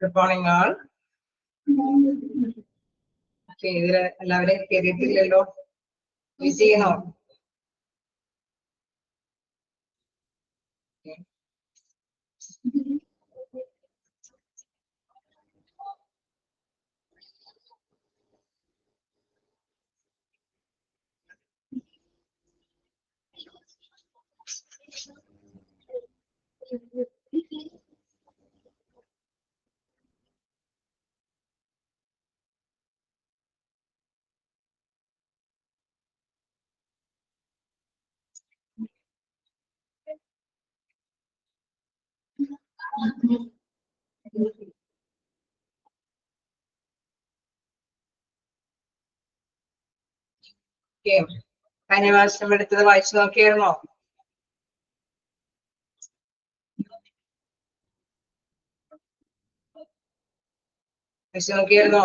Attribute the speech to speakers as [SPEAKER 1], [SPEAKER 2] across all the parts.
[SPEAKER 1] Good morning, all. Okay, ഇതില് എല്ലാവരെയും കേറിയിട്ടില്ലല്ലോ. Busy ചെയ്യണോ? Okay. കഴിഞ്ഞ പ്രാവശ്യം എടുത്തത് വായിച്ചു നോക്കിയായിരുന്നോ? വായിച്ചു നോക്കിയായിരുന്നോ?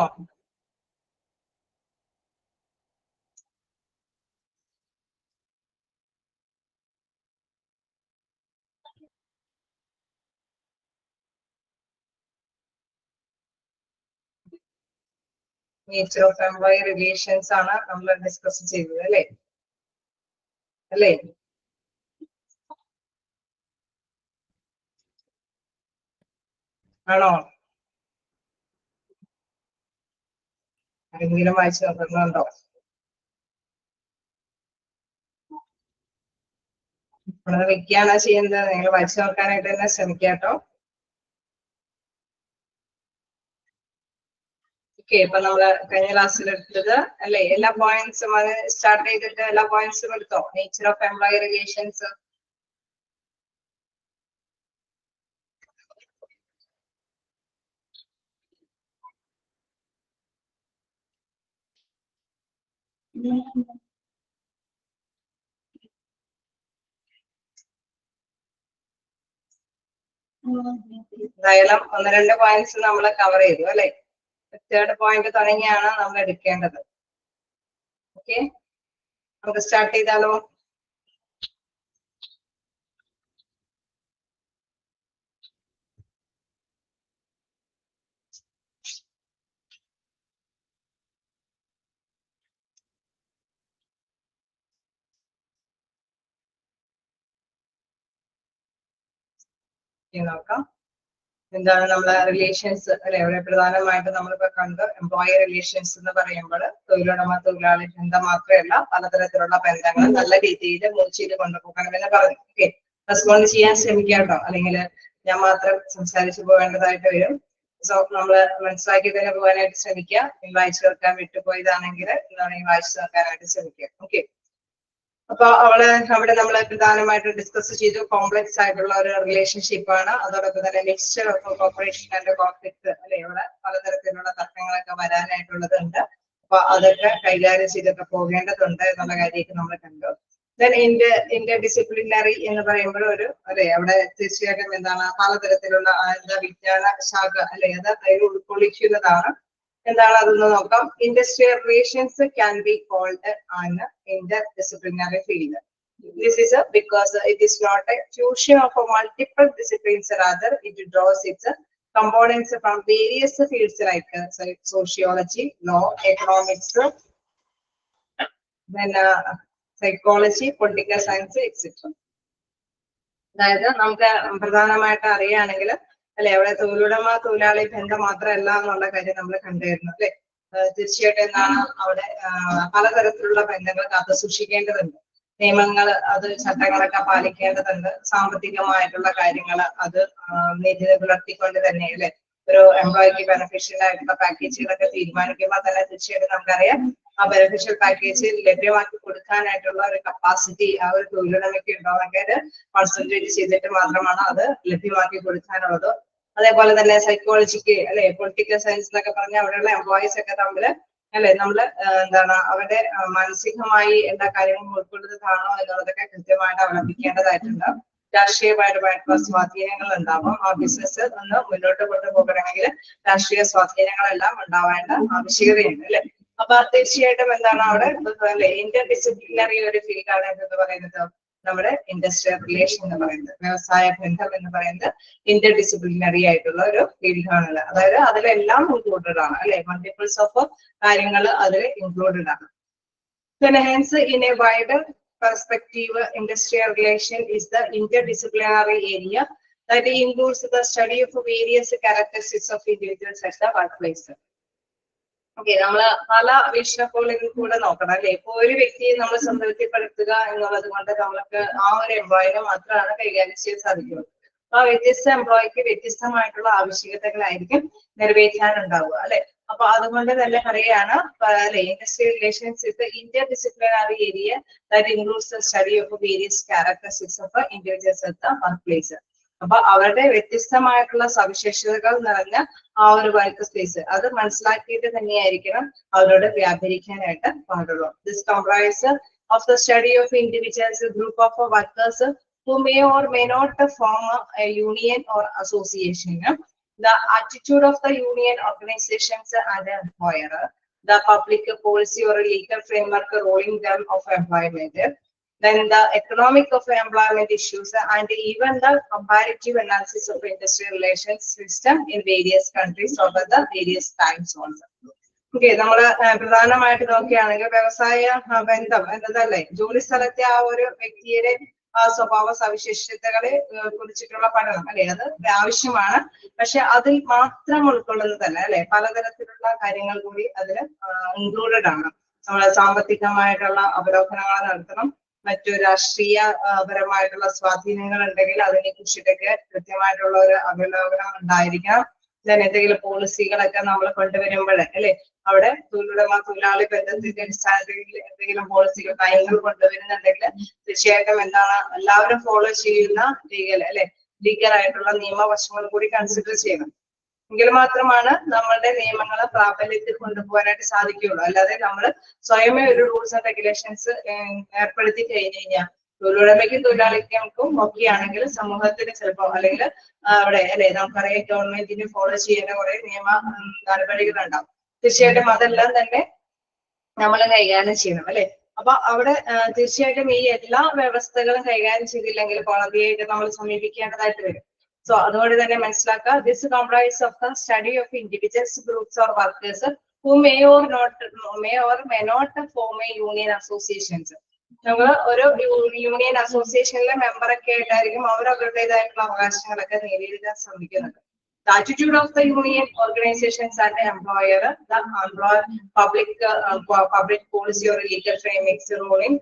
[SPEAKER 1] നേച്ചർ ഓഫ് എംപ്ലോയി റിലേഷൻസ് ആണ് നമ്മൾ ഡിസ്കസ് ചെയ്തത് അല്ലേ? അല്ലേ? ആണോ? ആരെങ്കിലും വായിച്ചു നോക്കുന്നുണ്ടോ? നമ്മളത് വെക്കുകയാണ് ചെയ്യുന്നത്. നിങ്ങൾ വായിച്ചു നോക്കാനായിട്ട് തന്നെ ശ്രമിക്കാട്ടോ. ഓക്കെ, ഇപ്പൊ നമ്മള് കഴിഞ്ഞ ക്ലാസ്സിൽ എടുത്തത് അല്ലെ, എല്ലാ പോയിന്റ്സും അത് സ്റ്റാർട്ട് ചെയ്തിട്ട് എല്ലാ പോയിന്റ്സും എടുത്തോ? Nature of employee relations. എന്തായാലും ഒന്ന് രണ്ട് പോയിന്റ്സ് നമ്മൾ കവർ ചെയ്തു അല്ലെ. തേർഡ് പോയിന്റ് തുടങ്ങിയാണ് നമ്മൾ എടുക്കേണ്ടത്. ഓക്കെ, നമുക്ക് സ്റ്റാർട്ട് ചെയ്താലോ? നോക്കാം. എന്താണ് നമ്മളെ റിലേഷൻസ് അല്ലെ, ഇവിടെ പ്രധാനമായിട്ട് നമ്മളിപ്പോ കണ്ട് എംപ്ലോയി റിലേഷൻസ് എന്ന് പറയുമ്പോൾ തൊഴിലുടമ തൊഴിലാളി ബന്ധം മാത്രമല്ല, പലതരത്തിലുള്ള ബന്ധങ്ങൾ നല്ല രീതിയിൽ മുറിച്ചിട്ട് കൊണ്ടുപോകണമെന്ന് പറഞ്ഞു. ഓക്കെ, റെസ്പോണ്ട് ചെയ്യാൻ ശ്രമിക്കാട്ടോ, അല്ലെങ്കിൽ ഞാൻ മാത്രം സംസാരിച്ചു പോകേണ്ടതായിട്ട് വരും. സോ നമ്മള് മനസ്സിലാക്കി തന്നെ പോകാനായിട്ട് ശ്രമിക്കുക. വായിച്ചു തീർക്കാൻ വിട്ടുപോയതാണെങ്കിൽ എന്താണെങ്കിൽ വായിച്ചു തീർക്കാനായിട്ട് ശ്രമിക്കുക. ഓക്കെ, അപ്പൊ അവിടെ നമ്മൾ പ്രധാനമായിട്ട് ഡിസ്കസ് ചെയ്തു കോംപ്ലക്സ് ആയിട്ടുള്ള ഒരു റിലേഷൻഷിപ്പ് ആണ്. അതോടൊപ്പം തന്നെ mixture of corporation and conflict അല്ലെ, ഇവിടെ പലതരത്തിലുള്ള തർക്കങ്ങളൊക്കെ വരാനായിട്ടുള്ളത് ഉണ്ട്. അപ്പൊ അതൊക്കെ കൈകാര്യം ചെയ്തൊക്കെ പോകേണ്ടതുണ്ട് എന്നുള്ള കാര്യമൊക്കെ നമ്മൾ കണ്ടു. ദെൻ ഇന്റർ ഡിസിപ്ലിനറി എന്ന് പറയുമ്പോൾ ഒരു അല്ലെ, അവിടെ തീർച്ചയായിട്ടും എന്താണ് പലതരത്തിലുള്ള എന്താ വിജ്ഞാന ശാഖ അല്ലെ, അത് അതിൽ ഉൾക്കൊള്ളിക്കുന്നതാണ്. എന്താണ് അതൊന്ന് നോക്കാം. Industrial relations can be called an interdisciplinary field. This is because it is not a fusion of multiple disciplines, rather it draws its components from various fields like sociology, law, economics, then psychology, political science, etc. അതായത് നമുക്ക് പ്രധാനമായിട്ട് അറിയുകയാണെങ്കിൽ അല്ലെ, അവിടെ തൊഴിലുടമ തൊഴിലാളി ബന്ധം മാത്രമല്ല എന്നുള്ള കാര്യം നമ്മൾ കണ്ടായിരുന്നു അല്ലെ. തീർച്ചയായിട്ടും എന്താണ് അവിടെ പലതരത്തിലുള്ള ബന്ധങ്ങൾ കാത്തു സൂക്ഷിക്കേണ്ടതുണ്ട്. നിയമങ്ങൾ അത് ചട്ടങ്ങളൊക്കെ പാലിക്കേണ്ടതുണ്ട്. സാമ്പത്തികമായിട്ടുള്ള കാര്യങ്ങൾ അത് നീതി പുലർത്തിക്കൊണ്ട് തന്നെ അല്ലെ, ഒരു എംപ്ലോയിക്ക് ബെനിഫിഷ്യൽ ആയിട്ടുള്ള പാക്കേജുകളൊക്കെ തീരുമാനിക്കുമ്പോൾ തന്നെ തീർച്ചയായിട്ടും നമുക്കറിയാം ആ ബെനിഫിഷ്യൽ പാക്കേജ് ലഭ്യമാക്കി കൊടുക്കാനായിട്ടുള്ള ഒരു കപ്പാസിറ്റി ആ ഒരു തൊഴിലുടമയ്ക്ക് ഉണ്ടോന്നൊക്കെ കോൺസെൻട്രേറ്റ് ചെയ്തിട്ട് മാത്രമാണ് അത് ലഭ്യമാക്കി കൊടുക്കാനുള്ളത്. അതേപോലെ തന്നെ സൈക്കോളജിക്ക് അല്ലെ, പൊളിറ്റിക്കൽ സയൻസ് എന്നൊക്കെ പറഞ്ഞാൽ അവിടെയുള്ള എംപ്ലോയീസ് ഒക്കെ തമ്മിൽ അല്ലെ നമ്മള് എന്താണ് അവരുടെ മാനസികമായി എല്ലാ കാര്യങ്ങളും ഉൾക്കൊള്ളുന്നതാണോ എന്നുള്ളതൊക്കെ കൃത്യമായിട്ട് അവലംബിക്കേണ്ടതായിട്ടുണ്ട്. രാഷ്ട്രീയപരമായിട്ടുള്ള സ്വാധീനങ്ങൾ ഉണ്ടാവും. ആ ബിസിനസ് ഒന്ന് മുന്നോട്ട് കൊണ്ടുപോകണമെങ്കിൽ രാഷ്ട്രീയ സ്വാധീനങ്ങളെല്ലാം ഉണ്ടാവേണ്ട ആവശ്യകതയുണ്ട് അല്ലെ. അപ്പൊ തീർച്ചയായിട്ടും എന്താണ് അവിടെ ഇന്റർ ഡിസിപ്ലിനറി ഒരു ഫീൽഡാണ് എന്ന് പറയുന്നത് നമ്മുടെ ഇൻഡസ്ട്രിയൽ റിലേഷൻ എന്ന് പറയുന്നത്, വ്യവസായ ബന്ധം എന്ന് പറയുന്നത് ഇന്റർ ഡിസിപ്ലിനറി ആയിട്ടുള്ള ഒരു ഫീൽഡാണല്ലോ. അതായത് അതിലെല്ലാം ഇൻക്ലൂഡഡ് ആണ് അല്ലെ, മൾട്ടിപ്പിൾസ് ഓഫ് കാര്യങ്ങൾ അതിൽ ഇൻക്ലൂഡഡ് ആണ്. Then hence in a wider perspective, industrial relation is the interdisciplinary area that includes the study of various characteristics of individuals at the workplace. Okay, നമ്മള് പല വീക്ഷണകോണിൽ കൂടെ നോക്കണം അല്ലെ. ഇപ്പൊ ഒരു വ്യക്തിയെ നമ്മൾ സംതൃപ്തിപ്പെടുത്തുക എന്നുള്ളത് കൊണ്ട് നമ്മൾക്ക് ആ ഒരു എംപ്ലോയിനെ മാത്രമാണ് കൈകാര്യം ചെയ്യാൻ സാധിക്കുന്നത്. അപ്പൊ ആ വ്യത്യസ്ത എംപ്ലോയിക്ക് വ്യത്യസ്തമായിട്ടുള്ള ആവശ്യകതകളായിരിക്കും നിറവേറ്റാനുണ്ടാവുക അല്ലെ. അപ്പൊ അതുകൊണ്ട് തന്നെ പറയാണ് industrial relations is the Inter disciplinary area that includes the study of various characteristics of individuals at the work place. അപ്പൊ അവരുടെ വ്യത്യസ്തമായിട്ടുള്ള സവിശേഷതകൾ നിറഞ്ഞ ആ ഒരു വർക്ക് സ്പേസ് അത് മനസ്സിലാക്കിയിട്ട് തന്നെയായിരിക്കണം അവരോട് വ്യാപരിക്കാനായിട്ട് പാടുള്ളൂ. This comprise of the study of individuals, group of workers who may or may not form a union or association, the attitude of the union organizations and the employer, the public policy or legal framework ruling them of employment, then the economic of employment issues, and even the comparative analysis of industrial relations system in various countries over the various time zones. Okay, നമ്മള് പ്രധാനമായിട്ട് നോക്കുകയാണെങ്കിൽ വ്യവസായ ബന്ധം എന്നതല്ലേ ജോലി സ്ഥലത്തെ ആ ഒരു വ്യക്തിയുടെ ആ സ്വഭാവ സവിശേഷതകളെ കുറിച്ചിട്ടുള്ള പഠനം അല്ലെ, അത് ആവശ്യമാണ്. പക്ഷെ അതിൽ മാത്രം ഉൾക്കൊള്ളുന്നതല്ല അല്ലെ, പലതരത്തിലുള്ള കാര്യങ്ങൾ കൂടി അതിൽ ഇൻക്ലൂഡഡ് ആണ്. നമ്മള് സാമ്പത്തികമായിട്ടുള്ള അവലോകനങ്ങൾ നടത്തണം, മറ്റു രാഷ്ട്രീയ പരമായിട്ടുള്ള സ്വാധീനങ്ങൾ ഉണ്ടെങ്കിൽ അതിനെ കുറിച്ചിട്ടൊക്കെ കൃത്യമായിട്ടുള്ള ഒരു അവലോകനം ഉണ്ടായിരിക്കണം. എന്തെങ്കിലും പോളിസികളൊക്കെ നമ്മൾ കൊണ്ടുവരുമ്പോഴേ അല്ലെ, അവിടെ തൊഴിലുടമ തൊഴിലാളി ബന്ധത്തിന്റെ അടിസ്ഥാനത്തിൽ എന്തെങ്കിലും പോളിസികൾ നയങ്ങൾ കൊണ്ടുവരുന്നുണ്ടെങ്കിൽ തീർച്ചയായിട്ടും എന്താണ് എല്ലാവരും ഫോളോ ചെയ്യുന്ന ലീഗൽ ആയിട്ടുള്ള നിയമവശങ്ങൾ കൂടി കൺസിഡർ ചെയ്യണം. എങ്കിൽ മാത്രമാണ് നമ്മളുടെ നിയമങ്ങളെ പ്രാബല്യത്തിൽ കൊണ്ടുപോകാനായിട്ട് സാധിക്കുകയുള്ളൂ. അല്ലാതെ നമ്മൾ സ്വയമേ ഒരു റൂൾസ് ആൻഡ് റെഗുലേഷൻസ് ഏർപ്പെടുത്തി കഴിഞ്ഞു കഴിഞ്ഞാൽ തൊഴിലുടമയ്ക്കും തൊഴിലാളികൾക്കും ഒക്കെ ആണെങ്കിൽ സമൂഹത്തിന് ചിലപ്പോ അല്ലെങ്കിൽ അവിടെ അല്ലെ നമുക്കറിയാം ഗവൺമെന്റിന് ഫോളോ ചെയ്യേണ്ട കുറെ നിയമ നടപടികളുണ്ടാവും. തീർച്ചയായിട്ടും അതെല്ലാം തന്നെ നമ്മൾ കൈകാര്യം ചെയ്യണം അല്ലെ. അപ്പൊ അവിടെ തീർച്ചയായിട്ടും ഈ എല്ലാ വ്യവസ്ഥകളും കൈകാര്യം ചെയ്തില്ലെങ്കിൽ കോടതിയായിട്ട് നമ്മൾ സമീപിക്കേണ്ടതായിട്ട് വരും. സോ അതുകൊണ്ട് തന്നെ മനസ്സിലാക്കുക, this comprise of the study of individuals, groups or workers who may or may not form a union associations. നമ്മൾ ഒരു യൂണിയൻ അസോസിയേഷനിലെ മെമ്പറൊക്കെ ആയിട്ടായിരിക്കും അവർ അവരുടേതായിട്ടുള്ള അവകാശങ്ങളൊക്കെ നേടിയെടുക്കാൻ ശ്രമിക്കുന്നത്. The attitude of the union organizations and the employer, public policy or legal frameworks ruling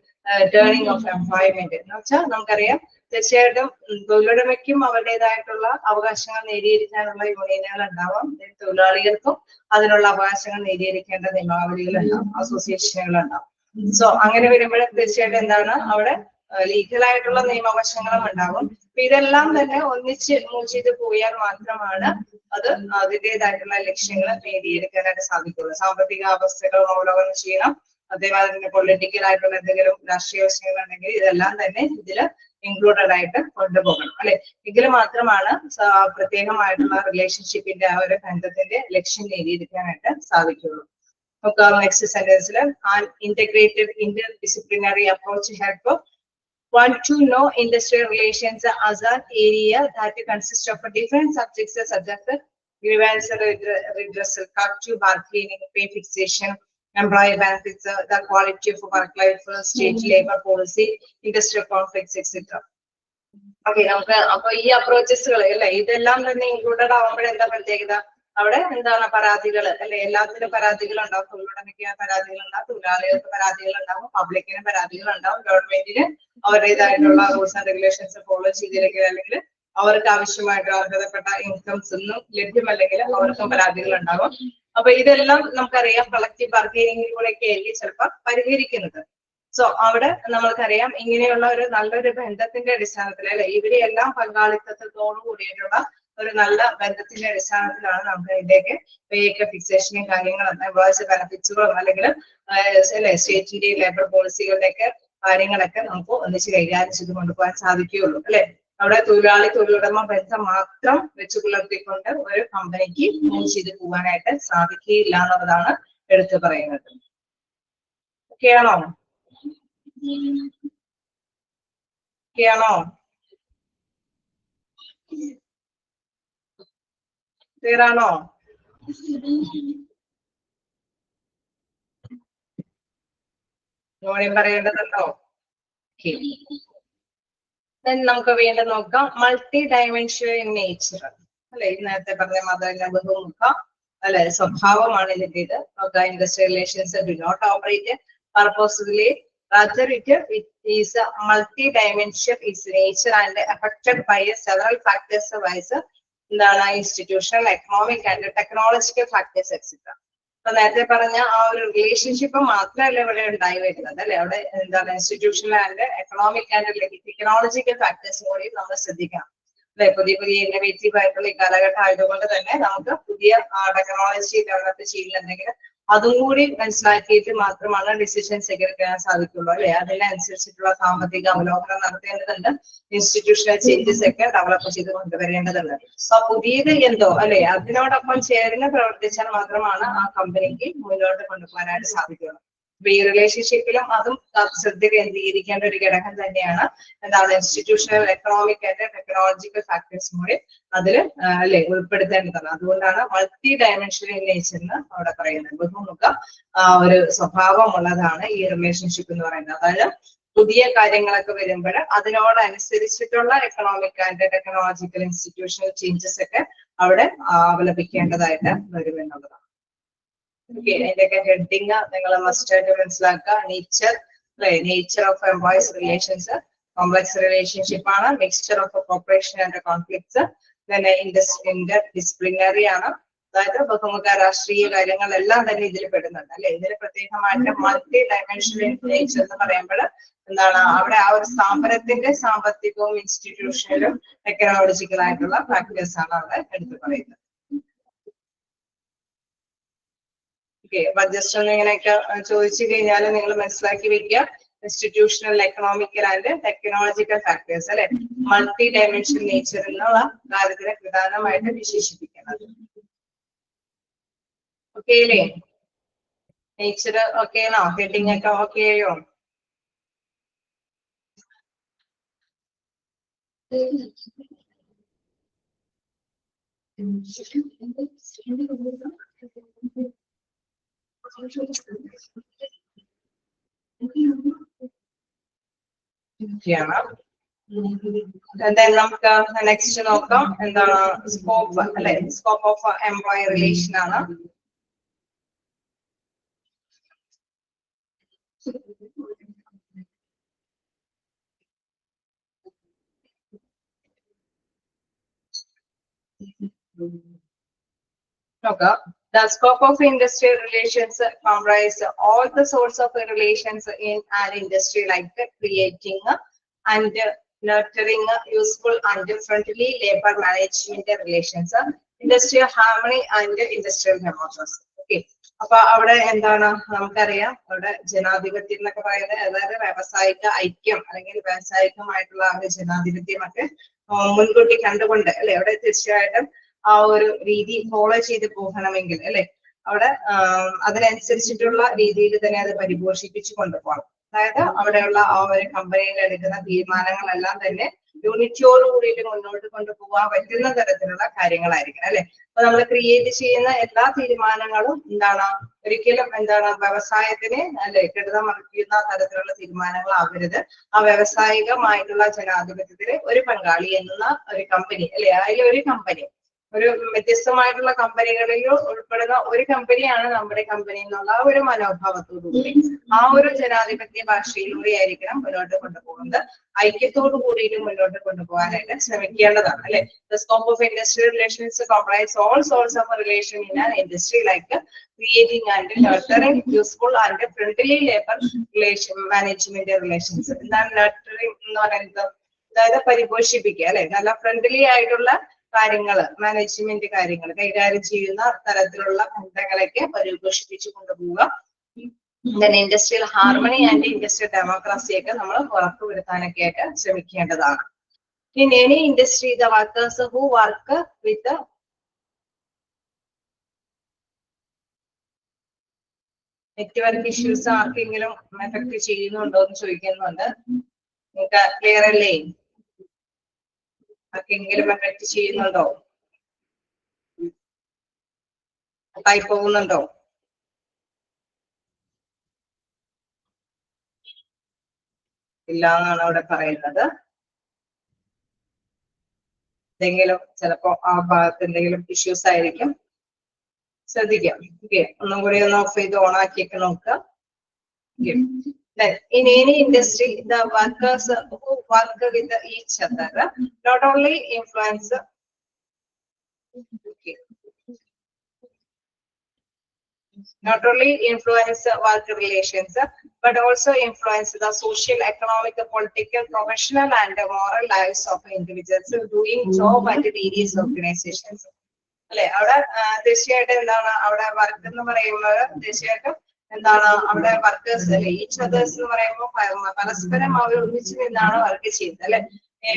[SPEAKER 1] turning of employment. എന്ന് വെച്ചാൽ നമുക്കറിയാം തീർച്ചയായിട്ടും തൊഴിലുടമയ്ക്കും അവരുടേതായിട്ടുള്ള അവകാശങ്ങൾ നേടിയെടുക്കാനുള്ള യൂണിയനുകൾ ഉണ്ടാവാം, തൊഴിലാളികൾക്കും അതിനുള്ള അവകാശങ്ങൾ നേടിയെടുക്കേണ്ട നിയമാവലികൾ ഉണ്ടാവും, അസോസിയേഷനുകൾ ഉണ്ടാവും. സോ അങ്ങനെ വരുമ്പോൾ തീർച്ചയായിട്ടും എന്താണ് അവിടെ ലീഗലായിട്ടുള്ള നിയമവശങ്ങളും ഉണ്ടാവും. അപ്പൊ ഇതെല്ലാം തന്നെ ഒന്നിച്ച് മൂവ് ചെയ്ത് പോയാൽ മാത്രമാണ് അത് അതിൻ്റെതായിട്ടുള്ള ലക്ഷ്യങ്ങൾ നേടിയെടുക്കാനായിട്ട് സാധിക്കുള്ളൂ. സാമ്പത്തിക അവസ്ഥകൾ അവലോകനം ചെയ്യണം, അതേപോലെ തന്നെ പൊളിറ്റിക്കൽ ആയിട്ടുള്ള എന്തെങ്കിലും രാഷ്ട്രീയ വശങ്ങൾ ഉണ്ടെങ്കിൽ ഇതെല്ലാം തന്നെ ഇതില് ഇൻക്ലൂഡഡ് ആയിട്ട് കൊണ്ടുപോകണം അല്ലെ. എങ്കിൽ മാത്രമാണ് പ്രത്യേകമായിട്ടുള്ള റിലേഷൻഷിപ്പിന്റെ ആ ഒരു ബന്ധത്തിന്റെ ലക്ഷ്യം നേടിയെടുക്കാനായിട്ട് സാധിക്കുള്ളൂ. നെക്സ്റ്റ് സെന്റൻസിൽ integrated interdisciplinary approach help one to know industrial relations as an area that consists of different subjects such as grievance redressal, collective bargaining, pay fixation, employee benefits, the quality of work life, state labor policy, industrial conflicts, etc. Okay, നമുക്ക് അപ്പൊ ഈ അപ്രോച്ചസുകൾ അല്ലെ ഇതെല്ലാം തന്നെ included ആവുമ്പോൾ എന്താ പ്രത്യേകത, അവിടെ എന്താണ് പരാതികൾ അല്ലെ, എല്ലാത്തിനും പരാതികൾ ഉണ്ടാവും. തൊഴിലുടമയ്ക്ക് പരാതികൾ ഉണ്ടാവും, തൊഴിലാളികൾക്ക് പരാതികൾ ഉണ്ടാവും, പബ്ലിക്കിന് പരാതികൾ ഉണ്ടാവും, ഗവൺമെന്റിന് അവരുടേതായിട്ടുള്ള റൂൾസ് ആൻഡ് റെഗുലേഷൻസ് ഫോളോ ചെയ്തില്ലെങ്കിൽ അല്ലെങ്കിൽ അവർക്ക് ആവശ്യമായിട്ട് അർഹതപ്പെട്ട ഇൻകംസ് ഒന്നും ലഭ്യമല്ലെങ്കിൽ അവർക്കും പരാതികൾ ഉണ്ടാവും. അപ്പൊ ഇതെല്ലാം നമുക്കറിയാം കളക്റ്റീവ് ബാർഗൈനിങ്ങിലൂടെയൊക്കെ ആയിരിക്കും ചിലപ്പോൾ പരിഹരിക്കുന്നത്. സോ അവിടെ നമ്മൾക്കറിയാം ഇങ്ങനെയുള്ള ഒരു നല്ലൊരു ബന്ധത്തിന്റെ അടിസ്ഥാനത്തിൽ അല്ലെ ഇവരെ എല്ലാം പങ്കാളിത്തത്തോടു കൂടിയിട്ടുള്ള ഒരു നല്ല ബന്ധത്തിന്റെ അടിസ്ഥാനത്തിലാണ് നമുക്ക് ഇതിന്റെയൊക്കെ പേയൊക്കെ ഫിക്സേഷനും കാര്യങ്ങളും എംപ്ലോയീസ് ബെനഫിറ്റ്സുകളും അല്ലെങ്കിൽ അല്ലെ സ്റ്റേറ്റിന്റെയും ലേബർ പോളിസികളുടെയൊക്കെ കാര്യങ്ങളൊക്കെ നമുക്ക് ഒന്നിച്ച് കൈകാര്യം ചെയ്ത് കൊണ്ടുപോകാൻ സാധിക്കുകയുള്ളൂ അല്ലെ. അവിടെ തൊഴിലാളി തൊഴിലുടമ ബന്ധം മാത്രം വെച്ച് പുലർത്തിക്കൊണ്ട് ഒരു കമ്പനിക്ക് മൂവ് ചെയ്ത് പോകാനായിട്ട് സാധിക്കുകയില്ല എന്നുള്ളതാണ് എടുത്തു പറയുന്നത്. ഓക്കെ ആണോ? ആണോ? ക്ലിയർ ആണോ? മോർണിംഗ് പറയേണ്ടതുണ്ടോ? നമുക്ക് വീണ്ടും നോക്കാം മൾട്ടി ഡയമെൻഷൻ ഇൻ നേച്ചർ അല്ലെ. നേരത്തെ പറഞ്ഞ മതങ്ങളുടെ ബഹുമുഖ അല്ലെ സ്വഭാവമാണ് ഇതിന്റെ ഇത്. നോക്കാം industrial relations do not operate purposefully, rather it is a multi-dimension its nature and affected by several factors wise എന്താണ് institutional, economic and technological factors etc. അപ്പൊ നേരത്തെ പറഞ്ഞ ആ ഒരു റിലേഷൻഷിപ്പ് മാത്രമല്ല ഇവിടെ ഉണ്ടായി വരുന്നത് അല്ലെ. അവിടെ എന്താണ് institutional and economic and technological ഫാക്ടേഴ്സും കൂടി നമ്മൾ ശ്രദ്ധിക്കണം അല്ലെ. പുതിയ പുതിയ ഇന്നോവേറ്റീവ് ആയിട്ടുള്ള ഈ കാലഘട്ടം ആയതുകൊണ്ട് തന്നെ നമുക്ക് പുതിയ ടെക്നോളജി ഡെവലപ്പ് ചെയ്യുന്നുണ്ടെങ്കിൽ അതും കൂടി മനസ്സിലാക്കിയിട്ട് മാത്രമാണ് ഡിസിഷൻസ് എടുക്കാൻ സാധിക്കുള്ളൂ അല്ലെ. അതിനനുസരിച്ചിട്ടുള്ള സാമ്പത്തിക അവലോകനം നടത്തേണ്ടതുണ്ട്. ഇൻസ്റ്റിറ്റ്യൂഷണൽ ചേഞ്ചസ് ഒക്കെ ഡെവലപ്പ് ചെയ്ത് കൊണ്ടുവരേണ്ടതുണ്ട്. അപ്പൊ പുതിയത് എന്തോ അല്ലെ അതിനോടൊപ്പം ചേർന്ന് പ്രവർത്തിച്ചാൽ മാത്രമാണ് ആ കമ്പനിക്ക് മുന്നോട്ട് കൊണ്ടുപോകാനായിട്ട് സാധിക്കുള്ളൂ. അപ്പൊ ഈ റിലേഷൻഷിപ്പിലും അതും ശ്രദ്ധ കേന്ദ്രീകരിക്കേണ്ട ഒരു ഘടകം തന്നെയാണ് എന്താണ് ഇൻസ്റ്റിറ്റ്യൂഷണൽ, എക്കണോമിക് ആൻഡ് ടെക്നോളജിക്കൽ ഫാക്ടേഴ്സും കൂടി അതിൽ അല്ലെ ഉൾപ്പെടുത്തേണ്ടതാണ്. അതുകൊണ്ടാണ് മൾട്ടി ഡയമെൻഷണൽ നേച്ചറിന് അവിടെ പറയുന്നത്. ബഹുമുഖ ഒരു സ്വഭാവമുള്ളതാണ് ഈ റിലേഷൻഷിപ്പ് എന്ന് പറയുന്നത്. അതായത് പുതിയ കാര്യങ്ങളൊക്കെ വരുമ്പോൾ അതിനോടനുസരിച്ചിട്ടുള്ള economic and technological institutional changes ഒക്കെ അവിടെ അവലംബിക്കേണ്ടതായിട്ട് വരുമെന്നുള്ളതാണ്. ഓക്കെ, അതിന്റെയൊക്കെ ഹെഡിങ് നിങ്ങൾ മസ്റ്റ് ആയിട്ട് മനസ്സിലാക്കുക. നേച്ചർ അല്ലെ, nature of employees relations complex relationship ആണ്. Mixture of corporation and conflicts. പിന്നെ ഇന്റർ ഡിസിപ്ലിനറി ആണ്. അതായത് ബഹുമുഖ രാഷ്ട്രീയ കാര്യങ്ങളെല്ലാം തന്നെ ഇതിൽ പെടുന്നുണ്ട് അല്ലെ. ഇതിന് പ്രത്യേകമായിട്ട് മൾട്ടി ഡയമെൻഷണൽ നേച്ചർ എന്ന് പറയുമ്പോൾ എന്താണ് അവിടെ ആ ഒരു സ്ഥാപനത്തിന്റെ സാമ്പത്തികവും ഇൻസ്റ്റിറ്റ്യൂഷണലും ടെക്നോളജിക്കൽ ആയിട്ടുള്ള ഫാക്ടേഴ്സ് ആണ് അവിടെ എടുത്തു പറയുന്നത്. ഓക്കെ, അപ്പൊ ജസ്റ്റ് ഒന്ന് ഇങ്ങനെയൊക്കെ ചോദിച്ചു കഴിഞ്ഞാൽ നിങ്ങൾ മനസ്സിലാക്കി വെക്കുക. Institutional, economical and technological factors അല്ലെ, മൾട്ടി ഡയമെൻഷണൽ നേച്ചർ എന്നുള്ള കാര്യത്തിനെ പ്രധാനമായിട്ട് വിശേഷിപ്പിക്കുന്നത്. ഓക്കെ അല്ലേ? നേച്ചർ ഓക്കെ ആണോ? ഹെഡിങ് ഒക്കെ ഓക്കെ ആയോ? നമുക്ക് നെക്സ്റ്റ് നോക്കാം എന്താണ് സ്കോപ്പ് അല്ലെ. സ്കോപ്പ് ഓഫ് എംപ്ലോയി റിലേഷൻ ആണ്. നോക്കാം. The scope of industrial relations comprise all the sorts of relations in an industry like creating and nurturing useful and friendly labor management relations, industrial harmony and industrial democracy. Okay. അപ്പൊ അവിടെ എന്താണ് നമുക്കറിയാം, അവിടെ ജനാധിപത്യം എന്നൊക്കെ പറയുന്നത് അതായത് വ്യാവസായിക ഐക്യം അല്ലെങ്കിൽ വ്യാവസായികമായിട്ടുള്ള ആ ഒരു ജനാധിപത്യമൊക്കെ മുൻകൂട്ടി കണ്ടുകൊണ്ട് അല്ലെ അവിടെ തീർച്ചയായിട്ടും ആ ഒരു രീതി ഫോളോ ചെയ്ത് പോകണമെങ്കിൽ അല്ലെ അവിടെ അതിനനുസരിച്ചിട്ടുള്ള രീതിയിൽ തന്നെ അത് പരിപോഷിപ്പിച്ചു കൊണ്ടുപോകണം. അതായത് അവിടെയുള്ള ആ ഒരു കമ്പനിയിൽ എടുക്കുന്ന തീരുമാനങ്ങളെല്ലാം തന്നെ യൂണിറ്റിയോട് കൂടിയിട്ട് മുന്നോട്ട് കൊണ്ടുപോകാൻ പറ്റുന്ന തരത്തിലുള്ള കാര്യങ്ങളായിരിക്കണം അല്ലെ. അപ്പൊ നമ്മൾ ക്രിയേറ്റ് ചെയ്യുന്ന എല്ലാ തീരുമാനങ്ങളും എന്താണ് ഒരിക്കലും എന്താണ് വ്യവസായത്തിന് അല്ലെ കെടുതം മറിക്കുന്ന തരത്തിലുള്ള തീരുമാനങ്ങളാകരുത്. ആ വ്യാവസായികമായിട്ടുള്ള ജനാധിപത്യത്തില് ഒരു പങ്കാളി എന്ന ഒരു കമ്പനി അല്ലെ, അതിലൊരു കമ്പനി ഒരു വ്യത്യസ്തമായിട്ടുള്ള കമ്പനികളിൽ ഉൾപ്പെടുന്ന ഒരു കമ്പനിയാണ് നമ്മുടെ കമ്പനി എന്നുള്ള ഒരു മനോഭാവത്തോടുകൂടി ആ ഒരു ജനാധിപത്യ ഭാഷയിലൂടെ ആയിരിക്കണം മുന്നോട്ട് കൊണ്ടുപോകുന്നത്. ഐക്യത്തോടു കൂടിയിട്ട് മുന്നോട്ട് കൊണ്ടുപോകാനായിട്ട് ശ്രമിക്കേണ്ടതാണ് അല്ലെ. The scope of industrial relations comprise all sorts of relation in an industry like creating and nurturing useful and friendly labor relation management relations. എന്താണ് nurturing എന്ന് പറയുന്നത്? അതായത് പരിപോഷിപ്പിക്കുക അല്ലെ, നല്ല ഫ്രണ്ട്ലി ആയിട്ടുള്ള കാര്യങ്ങള് മാനേജ്മെന്റ് കാര്യങ്ങൾ കൈകാര്യം ചെയ്യുന്ന തരത്തിലുള്ള ബന്ധങ്ങളൊക്കെ പരിപോഷിപ്പിച്ചു കൊണ്ടുപോവുക. Industrial harmony and industrial democracy ഒക്കെ നമ്മൾ ഉറപ്പുവരുത്താനൊക്കെ ആയിട്ട് ശ്രമിക്കേണ്ടതാണ്. In any industry the workers who work with network issues ആർക്കെങ്കിലും എഫക്ട് ചെയ്യുന്നുണ്ടോ എന്ന് ചോദിക്കുന്നുണ്ട്. നിങ്ങൾക്ക് ക്ലിയർ അല്ലേ? ആർക്കെങ്കിലും എഫക്ട് ചെയ്യുന്നുണ്ടോ? ആയി പോകുന്നുണ്ടോ? ഇല്ല എന്നാണ് അവിടെ പറയുന്നത്. എന്തെങ്കിലും ചിലപ്പോ ആ ഭാഗത്ത് എന്തെങ്കിലും ഇഷ്യൂസ് ആയിരിക്കും. ശ്രദ്ധിക്കാം. ഓക്കെ, ഒന്നും കൂടി ഒന്ന് ഓഫ് ചെയ്ത് ഓൺ ആക്കിയൊക്കെ നോക്കുക. Then, in any industry, the workers who work with each other not only influence work relations, but also influence the social, economic, political, professional, and moral lives of individuals doing job at various organizations. അല്ലെ, അവിടെ തീർച്ചയായിട്ടും എന്താണ് അവിടെ work എന്ന് പറയുമ്പോൾ തീർച്ചയായിട്ടും എന്താണ് അവിടെ വർക്കേഴ്സ് അല്ലെ, ഈച്ച് അതേഴ്സ് എന്ന് പറയുമ്പോൾ പരസ്പരം അവർ ഒന്നിച്ച് നിന്നാണ് വർക്ക് ചെയ്യുന്നത് അല്ലെ.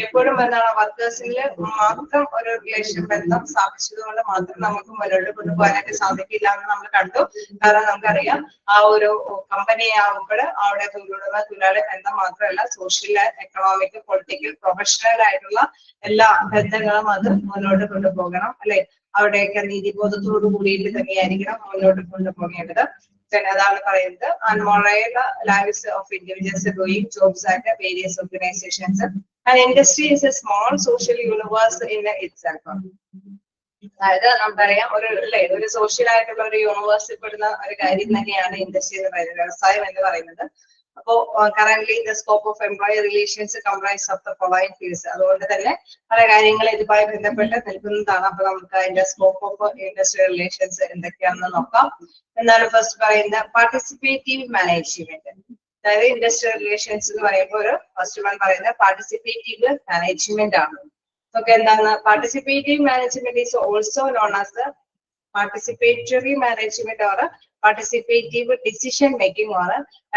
[SPEAKER 1] എപ്പോഴും എന്താണ് വർക്കേഴ്സിൽ മാത്രം ഒരു റിലേഷൻ ബന്ധം സ്ഥാപിച്ചത് കൊണ്ട് മാത്രം നമുക്ക് മുന്നോട്ട് കൊണ്ടുപോകാനായിട്ട് സാധിക്കില്ല എന്ന് നമ്മൾ കണ്ടു. കാരണം നമുക്കറിയാം ആ ഒരു കമ്പനി ആകുമ്പോൾ അവിടെ തൊഴിലാളി ബന്ധം മാത്രമല്ല, സോഷ്യൽ, എക്കണോമിക്, പൊളിറ്റിക്കൽ, പ്രൊഫഷണൽ ആയിട്ടുള്ള എല്ലാ ബന്ധങ്ങളും അത് മുന്നോട്ട് കൊണ്ടുപോകണം അല്ലെ. അവിടെയൊക്കെ നീതിബോധത്തോടു കൂടിയിട്ട് തന്നെയായിരിക്കണം മുന്നോട്ട് കൊണ്ടുപോകേണ്ടത്. അതാണ് പറയുന്നത് unmoral lives of individuals doing jobs at various organizations. An industry is a small social universe in itself. അതായത് നമുക്കറിയാം ഒരു സോഷ്യൽ ആയിട്ടുള്ള ഒരു യൂണിവേഴ്സിൽ പെടുന്ന ഒരു കാര്യം തന്നെയാണ് ഇൻഡസ്ട്രി എന്ന് പറയുന്നത്, വ്യവസായം എന്ന് പറയുന്നത്. അപ്പോ currently the scope of employee relations comprise of the following fields. അതുകൊണ്ട് തന്നെ പല കാര്യങ്ങൾ ഇതുമായി ബന്ധപ്പെട്ട് നിൽക്കുന്നതാണ്. അപ്പൊ നമുക്ക് അതിന്റെ സ്കോപ്പ് ഓഫ് ഇൻഡസ്ട്രിയൽ റിലേഷൻസ് എന്തൊക്കെയാണെന്ന് നോക്കാം. എന്താണ് ഫസ്റ്റ് പറയുന്നത്? Participative management. അതായത് ഇൻഡസ്ട്രിയൽ റിലേഷൻസ് എന്ന് പറയുമ്പോൾ ഒരു ഫസ്റ്റ് വൺ പറയുന്നത് പാർട്ടിസിപ്പേറ്റീവ് മാനേജ്മെന്റ് ആണ്. ഓക്കെ, എന്താണ് participative management? Is also known as the participatory management or participative decision making or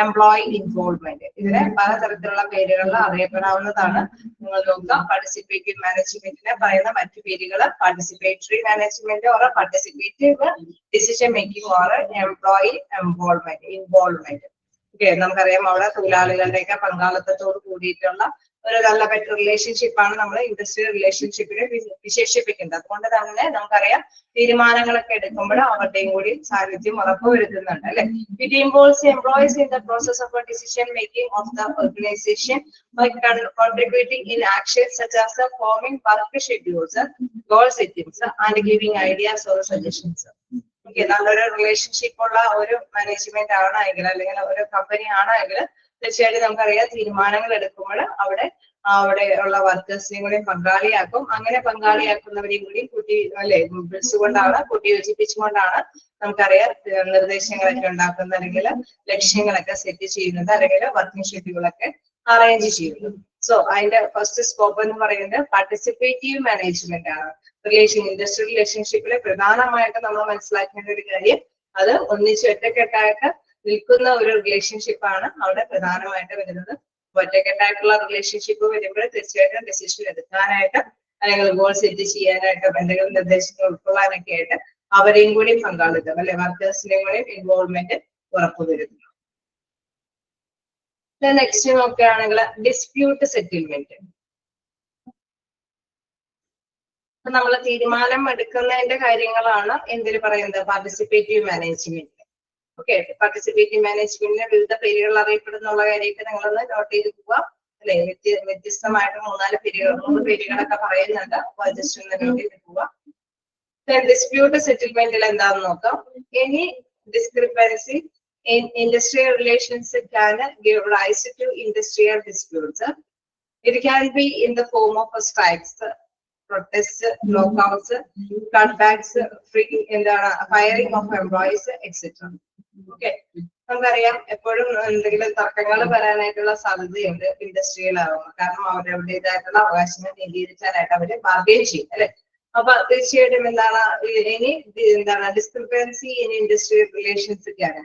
[SPEAKER 1] employee involvement. ഇതിനെ പലതരത്തിലുള്ള പേരുകളിൽ അറിയപ്പെടാവുന്നതാണ്. നിങ്ങൾ നോക്കുക, പാർട്ടിസിപ്പേറ്റീവ് മാനേജ്മെന്റിനെ പറയുന്ന മറ്റു പേരുകൾ participatory management or participative decision making or employee involvement. Okay, നമുക്കറിയാം അവിടെ തൊഴിലാളികളുടെയൊക്കെ പങ്കാളിത്തത്തോട് കൂടിയിട്ടുള്ള ഒരു നല്ല ബെറ്റർ റിലേഷൻഷിപ്പാണ് നമ്മൾ ഇൻഡസ്ട്രിയൽ റിലേഷൻഷിപ്പിനെ വിശേഷിപ്പിക്കുന്നത്. അതുകൊണ്ട് തന്നെ നമുക്കറിയാം തീരുമാനങ്ങളൊക്കെ എടുക്കുമ്പോൾ അവരുടെയും കൂടി സാന്നിധ്യം ഉറപ്പുവരുത്തുന്നുണ്ട് അല്ലെ. It involves employees in the process of decision making of the organisation by contributing in action such as forming work schedules, goal settings and giving ideas or suggestions. Okay, നല്ലൊരു റിലേഷൻഷിപ്പ് ഉള്ള ഒരു മാനേജ്മെന്റ് ആണെങ്കിൽ അല്ലെങ്കിൽ ഒരു company ആണെങ്കിൽ തീർച്ചയായിട്ടും നമുക്കറിയാം തീരുമാനങ്ങൾ എടുക്കുമ്പോൾ അവിടെ ഉള്ള വർക്കേഴ്സിനെയും കൂടി പങ്കാളിയാക്കും. അങ്ങനെ പങ്കാളിയാക്കുന്നവരെയും കൂടി വിളിച്ചുകൊണ്ടാണ്, യോജിപ്പിച്ചുകൊണ്ടാണ് നമുക്കറിയാം നിർദ്ദേശങ്ങളൊക്കെ ഉണ്ടാക്കുന്നത്, അല്ലെങ്കിൽ ലക്ഷ്യങ്ങളൊക്കെ സെറ്റ് ചെയ്യുന്നത്, അല്ലെങ്കിൽ വർക്കിംഗ് ഷെഡ്യൂളൊക്കെ അറേഞ്ച് ചെയ്യുന്നത്. സോ അതിന്റെ ഫസ്റ്റ് സ്കോപ്പ് എന്ന് പറയുന്നത് പാർട്ടിസിപ്പേറ്റീവ് മാനേജ്മെന്റ് ആണ്. ഇൻഡസ്ട്രിയൽ റിലേഷൻഷിപ്പിൽ പ്രധാനമായിട്ട് നമ്മൾ മനസ്സിലാക്കേണ്ട ഒരു കാര്യം, അത് ഒറ്റക്കെട്ടായിട്ട് നിൽക്കുന്ന ഒരു റിലേഷൻഷിപ്പാണ് അവിടെ പ്രധാനമായിട്ട് വരുന്നത്. ഒറ്റക്കെട്ടായിട്ടുള്ള റിലേഷൻഷിപ്പ് വരുമ്പോൾ തീർച്ചയായിട്ടും ഡിസിഷൻ എടുക്കാനായിട്ട് അല്ലെങ്കിൽ ഗോൾ സെറ്റ് ചെയ്യാനായിട്ട് എന്തെങ്കിലും നിർദ്ദേശങ്ങൾ ഉൾക്കൊള്ളാനൊക്കെ ആയിട്ട് അവരെയും കൂടി പങ്കാളിത്തം അല്ലെ, വർക്കേഴ്സിനെയും കൂടി ഇൻവോൾവ്മെന്റ് ഉറപ്പുവരുത്തുന്നു. നെക്സ്റ്റ് നോക്കുകയാണെങ്കിൽ ഡിസ്പ്യൂട്ട് സെറ്റിൽമെന്റ്. നമ്മൾ തീരുമാനം എടുക്കുന്നതിന്റെ കാര്യങ്ങളാണ് എന്തിനു പറയുന്നത്? Participative management. ഓക്കെ, പാർട്ടിസിപ്പേറ്റീവ് മാനേജ്മെന്റിന് വിവിധ പേരുകൾ അറിയപ്പെടുന്നുള്ള കാര്യമൊക്കെ നിങ്ങളൊന്ന് നോട്ട് ചെയ്ത് പോവാം അല്ലെ. വ്യത്യസ്തമായിട്ട് 3 പേരുകളൊക്കെ പറയുന്നുണ്ട്. ജസ്റ്റ് ഒന്ന് നോട്ട് ചെയ്ത് പോവാം. ഡിസ്പ്യൂട്ട് സെറ്റിൽമെന്റിൽ എന്താണെന്ന് നോക്കാം. Any discrepancy in industrial relations can give rise to industrial disputes. It can be in the form of strikes, protests, lockouts, cutbacks, firing of employees, etc. Okay, നമുക്കറിയാം എപ്പോഴും എന്തെങ്കിലും തർക്കങ്ങൾ വരാനായിട്ടുള്ള സാധ്യതയുണ്ട് ഇൻഡസ്ട്രിയൽ ആകുമ്പോൾ. കാരണം അവരവരുടേതായിട്ടുള്ള അവകാശങ്ങൾ നീതീകരിക്കാനായിട്ട് അവര് ബാർഗെയിൻ ചെയ്യും അല്ലെ. അപ്പൊ തീർച്ചയായിട്ടും ഡിസ്ക്രിപ്പൻസി ഇൻ ഇൻഡസ്ട്രിയൽ റിലേഷൻസ് ഒക്കെയാണ്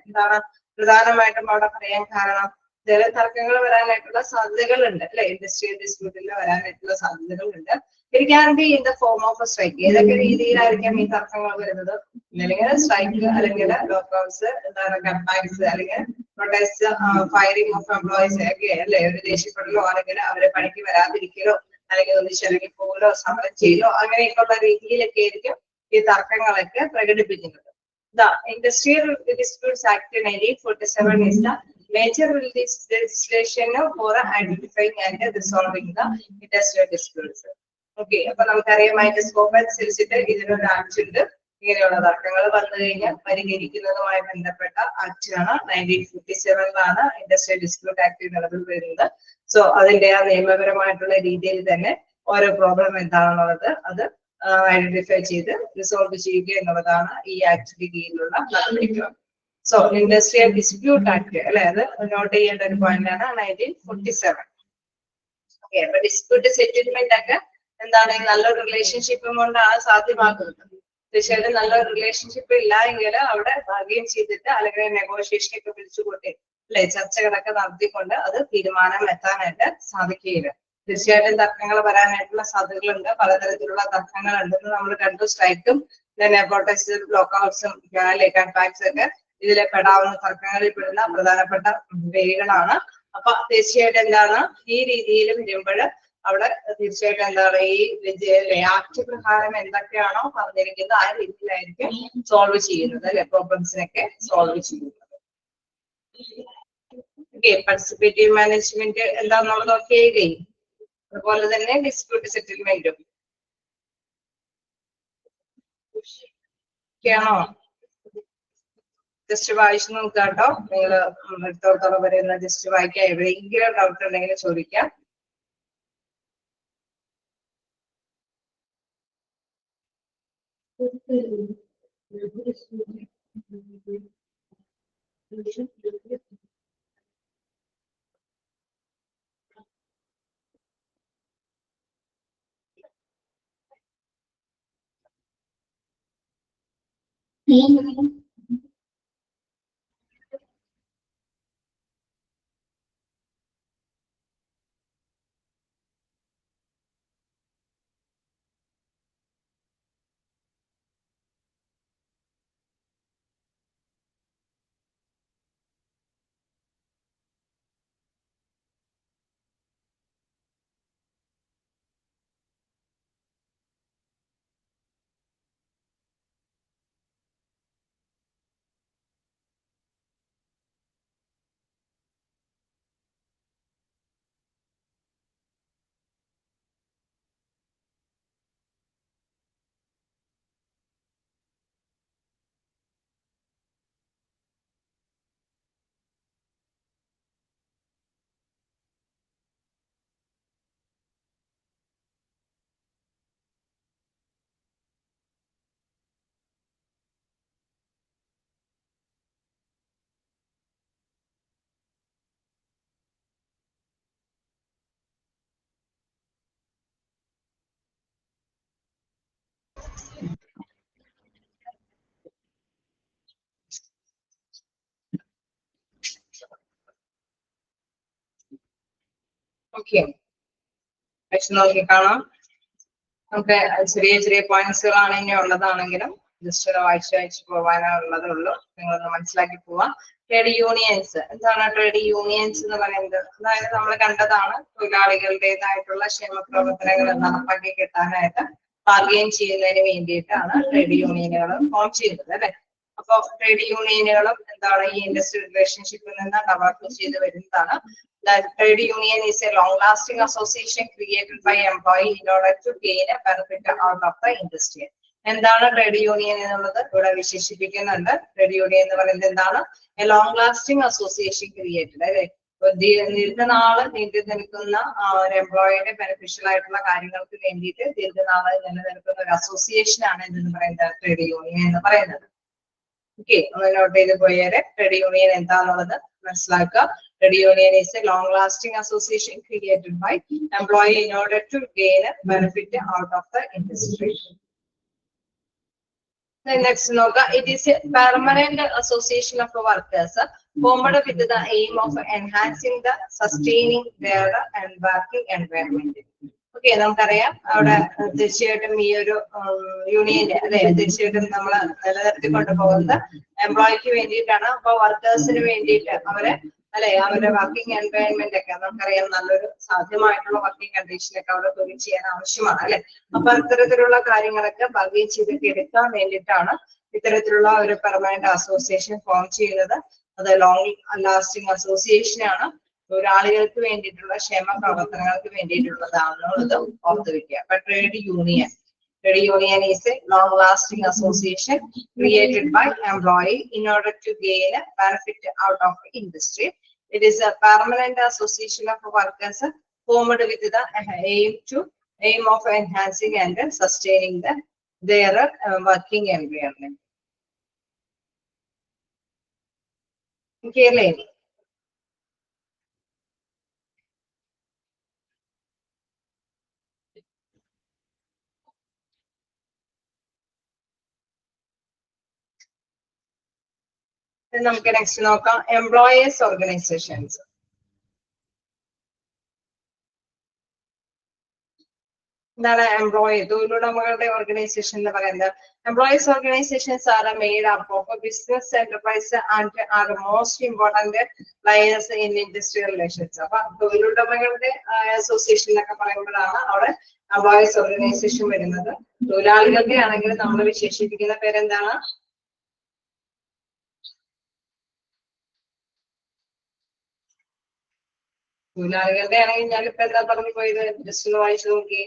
[SPEAKER 1] പ്രധാനമായിട്ടും അവിടെ പറയാൻ കാരണം. ചില തർക്കങ്ങൾ വരാനായിട്ടുള്ള സാധ്യതകളുണ്ട് അല്ലെ, ഇൻഡസ്ട്രിയൽ ഡിസ്പ്യൂട്ടിൽ വരാനായിട്ടുള്ള സാധ്യതകളുണ്ട്. It can be in the form of A strike. ഏതൊക്കെ രീതിയിലായിരിക്കാം ഈ തർക്കങ്ങൾ വരുന്നത്? അല്ലെങ്കിൽ സ്ട്രൈക്ക്, അല്ലെങ്കിൽ ലോക്കൗട്ട്സ്, കട്ട്ബാക്സ്, അല്ലെങ്കിൽ പ്രൊട്ടസ്റ്റ് ഫയറിംഗ് ഓഫ് എംപ്ലോയീസ് ഒക്കെ അല്ലെ, ഒരു ദേഷ്യപ്പെടലോ അല്ലെങ്കിൽ അവരെ പണിക്ക് വരാതിരിക്കലോ അല്ലെങ്കിൽ ഒന്നിച്ചിറങ്ങി പോകലോ സമരം ചെയ്യലോ അങ്ങനെയൊക്കെയുള്ള രീതിയിലൊക്കെ ആയിരിക്കും ഈ തർക്കങ്ങളൊക്കെ പ്രകടിപ്പിക്കുന്നത്. The Industrial Disputes Act 1947 is the major legislation for identifying and resolving the industrial disputes. Okay, അപ്പൊ നമുക്കറിയാം അതിന്റെ സ്കോപ്പ് അനുസരിച്ചിട്ട് ഇതിനൊരു ആക്ട് ഉണ്ട്. ഇങ്ങനെയുള്ള തർക്കങ്ങൾ വന്നു കഴിഞ്ഞാൽ പരിഹരിക്കുന്നതുമായി ബന്ധപ്പെട്ട ആക്ടാണ് 1947 ഇൻഡസ്ട്രിയൽ ഡിസ്പ്യൂട്ട് ആക്ട് നിലവിൽ വരുന്നത്. സോ അതിന്റെ ആ നിയമപരമായിട്ടുള്ള രീതിയിൽ തന്നെ ഓരോ പ്രോബ്ലം എന്താണെന്നുള്ളത് അത് ഐഡന്റിഫൈ ചെയ്ത് റിസോൾവ് ചെയ്യുക എന്നുള്ളതാണ് ഈ ആക്ടിന്റെ കീഴിലുള്ള നടപടികൾ. സോ ഇൻഡസ്ട്രിയൽ ഡിസ്പ്യൂട്ട് ആക്ട് അല്ലെ, അത് നോട്ട് ചെയ്യേണ്ട ഒരു പോയിന്റാണ് 1947. ഓക്കെ, അപ്പൊ ഡിസ്പ്യൂട്ട് സെറ്റിൽമെന്റ് ഒക്കെ എന്താണ്, നല്ലൊരു റിലേഷൻഷിപ്പും കൊണ്ടാണ് സാധ്യമാക്കുന്നത്. തീർച്ചയായിട്ടും നല്ലൊരു റിലേഷൻഷിപ്പ് ഇല്ല എങ്കിൽ അവിടെ ബാർഗെയിൻ ചെയ്തിട്ട് അല്ലെങ്കിൽ നെഗോഷിയേഷൻ ഒക്കെ വിളിച്ചുകൂട്ടി അല്ലെ, ചർച്ചകളൊക്കെ നടത്തിക്കൊണ്ട് അത് തീരുമാനം എത്താനായിട്ട് സാധിക്കുകയില്ല. തീർച്ചയായിട്ടും തർക്കങ്ങൾ വരാനായിട്ടുള്ള സാധ്യതകളുണ്ട്. പലതരത്തിലുള്ള തർക്കങ്ങൾ ഉണ്ടെന്ന് നമ്മൾ കണ്ടു. സ്ട്രൈക്കും പ്രൊട്ടസ്റ്റ്, ലോക്കൌട്ട്സും കൺട്രാക്ട്സ് ഒക്കെ ഇതിലെ പെടാവുന്ന തർക്കങ്ങളിൽ പെടുന്ന പ്രധാനപ്പെട്ട വേദികളാണ്. അപ്പൊ തീർച്ചയായിട്ടും എന്താണ്, ഈ രീതിയിൽ വരുമ്പോൾ അവിടെ തീർച്ചയായിട്ടും എന്താണ്, ഈ ആക്ട് പ്രകാരം എന്തൊക്കെയാണോ പറഞ്ഞിരിക്കുന്നത് ആ രീതിയിലായിരിക്കും സോൾവ് ചെയ്യുന്നത് അല്ലെ, പ്രോബ്ലംസിനൊക്കെ സോൾവ് ചെയ്യുന്നത്. ഓക്കെ, പാർട്ടിസിപ്പേറ്റീവ് മാനേജ്മെന്റ് എന്താണെന്നുള്ളതൊക്കെ കഴിയും. അതുപോലെ തന്നെ ഡിസ്പ്യൂട്ട് സെറ്റിൽമെന്റും ഒക്കെയാണോ? ജസ്റ്റ് വായിച്ചു നോക്കുക കേട്ടോ. നിങ്ങൾ എടുത്തോടത്തോളം വരുന്ന ജസ്റ്റ് വായിക്കാം. എവിടെയെങ്കിലും ഡൗട്ട് ഉണ്ടെങ്കിൽ ചോദിക്കാം. ഓക്കെ, നോക്കി കാണാം. നമുക്ക് ചെറിയ ചെറിയ പോയിന്റ്സുകളാണ് ഇനി ഉള്ളതാണെങ്കിലും ജസ്റ്റ് വായിച്ചു പോകാനുള്ളതേ ഉള്ളൂ. നിങ്ങളൊന്ന് മനസ്സിലാക്കി പോവാം. ട്രേഡ് യൂണിയൻസ് എന്താണ്? ട്രേഡ് യൂണിയൻസ് എന്ന് പറയുന്നത് അതായത് നമ്മൾ കണ്ടതാണ്, തൊഴിലാളികളുടേതായിട്ടുള്ള ക്ഷേമ പ്രവർത്തനങ്ങൾ നടപ്പാക്കി കിട്ടാനായിട്ട് ബാർഗെയിൻ ചെയ്യുന്നതിന് വേണ്ടിയിട്ടാണ് ട്രേഡ് യൂണിയനുകൾ ഫോം ചെയ്യുന്നത് അല്ലെ. അപ്പൊ ട്രേഡ് യൂണിയനുകളും എന്താണ്, ഈ ഇൻഡസ്ട്രിയൽ റിലേഷൻഷിപ്പിൽ നിന്ന് ഡെവലപ്പ് ചെയ്ത് വരുന്നതാണ്. That trade union is a long-lasting association created by employee in order to gain a benefit out of the industry. എന്താണ് ട്രേഡ് യൂണിയൻ എന്നുള്ളത് ഇവിടെ വിശേഷിപ്പിക്കുന്നുണ്ട്. ട്രേഡ് യൂണിയൻ എന്ന് പറയുന്നത് എന്താണ്? A long lasting association created അല്ലെ, ദീർഘനാള് നീണ്ടു നിൽക്കുന്ന ഒരു എംപ്ലോയിയുടെ ബെനിഫിഷ്യൽ ആയിട്ടുള്ള കാര്യങ്ങൾക്ക് വേണ്ടിയിട്ട് ദീർഘനാള് നിലനിൽക്കുന്ന ഒരു അസോസിയേഷൻ ആണ് എന്ന് പറയുന്നത് ട്രേഡ് യൂണിയൻ എന്ന് പറയുന്നത്. ഓക്കെ, ഒന്ന് നോട്ട് ചെയ്ത് പോയാല് ട്രേഡ് യൂണിയൻ എന്താന്നുള്ളത് മനസ്സിലാക്കുക. Trade union is a long-lasting association created by employee in order to gain a benefit out of the industry. Then next, it is a permanent association of workers formed with the aim of enhancing the sustaining their and working environment. Okay, നമുക്കറിയാം അവിടെ തീർച്ചയായിട്ടും ഈ ഒരു യൂണിയന്റെ അല്ലെ തീർച്ചയായിട്ടും നമ്മൾ നിലനിർത്തി കൊണ്ടുപോകുന്നത് എംപ്ലോയിക്ക് വേണ്ടിയിട്ടാണ്. അപ്പൊ വർക്കേഴ്സിന് വേണ്ടിയിട്ട് അവരെ അല്ലെ അവരുടെ വർക്കിംഗ് എൻവയോൺമെന്റ് ഒക്കെ നമുക്കറിയാം നല്ലൊരു സാധ്യമായിട്ടുള്ള വർക്കിംഗ് കണ്ടീഷനൊക്കെ അവിടെ തൊഴിൽ ചെയ്യാൻ ആവശ്യമാണ് അല്ലെ. അപ്പൊ അത്തരത്തിലുള്ള കാര്യങ്ങളൊക്കെ ഭാഗ്യം ചെയ്തൊക്കെ എടുക്കാൻ വേണ്ടിയിട്ടാണ് ഇത്തരത്തിലുള്ള ഒരു പെർമനന്റ് അസോസിയേഷൻ ഫോം ചെയ്യുന്നത്. അത് ലോങ് ലാസ്റ്റിംഗ് അസോസിയേഷൻ ആണ്. തൊഴിലാളികൾക്ക് വേണ്ടിയിട്ടുള്ള ക്ഷേമ പ്രവർത്തനങ്ങൾക്ക് വേണ്ടിയിട്ടുള്ളതാണെന്നുള്ളത് ഓർത്ത് വെക്കുക. അപ്പൊ trade union is a long-lasting association created by employee in order to gain a benefit out of industry. It is a permanent association of workers formed with the aim of enhancing and sustaining their working environment. Okay, നമുക്ക് next നോക്കാം employers organisations. എന്താണ് തൊഴിലുടമകളുടെ organisation എന്ന് പറയുന്നത്? Employees organisations are made up of business enterprise and are most important players in industrial relations. അപ്പൊ തൊഴിലുടമകളുടെ association എന്നൊക്കെ പറയുമ്പോഴാണ് അവിടെ employees organisation വരുന്നത്. തൊഴിലാളികളുടെ ആണെങ്കിൽ നമ്മൾ വിശേഷിപ്പിക്കുന്ന പേരെന്താണ്? തൊഴിലാളികളുടെ ആണെങ്കിൽ ഞാനിപ്പോ എന്താ പറഞ്ഞു പോയത്? ജസ്റ്റ് ഒന്ന് വായിച്ചു നോക്കി.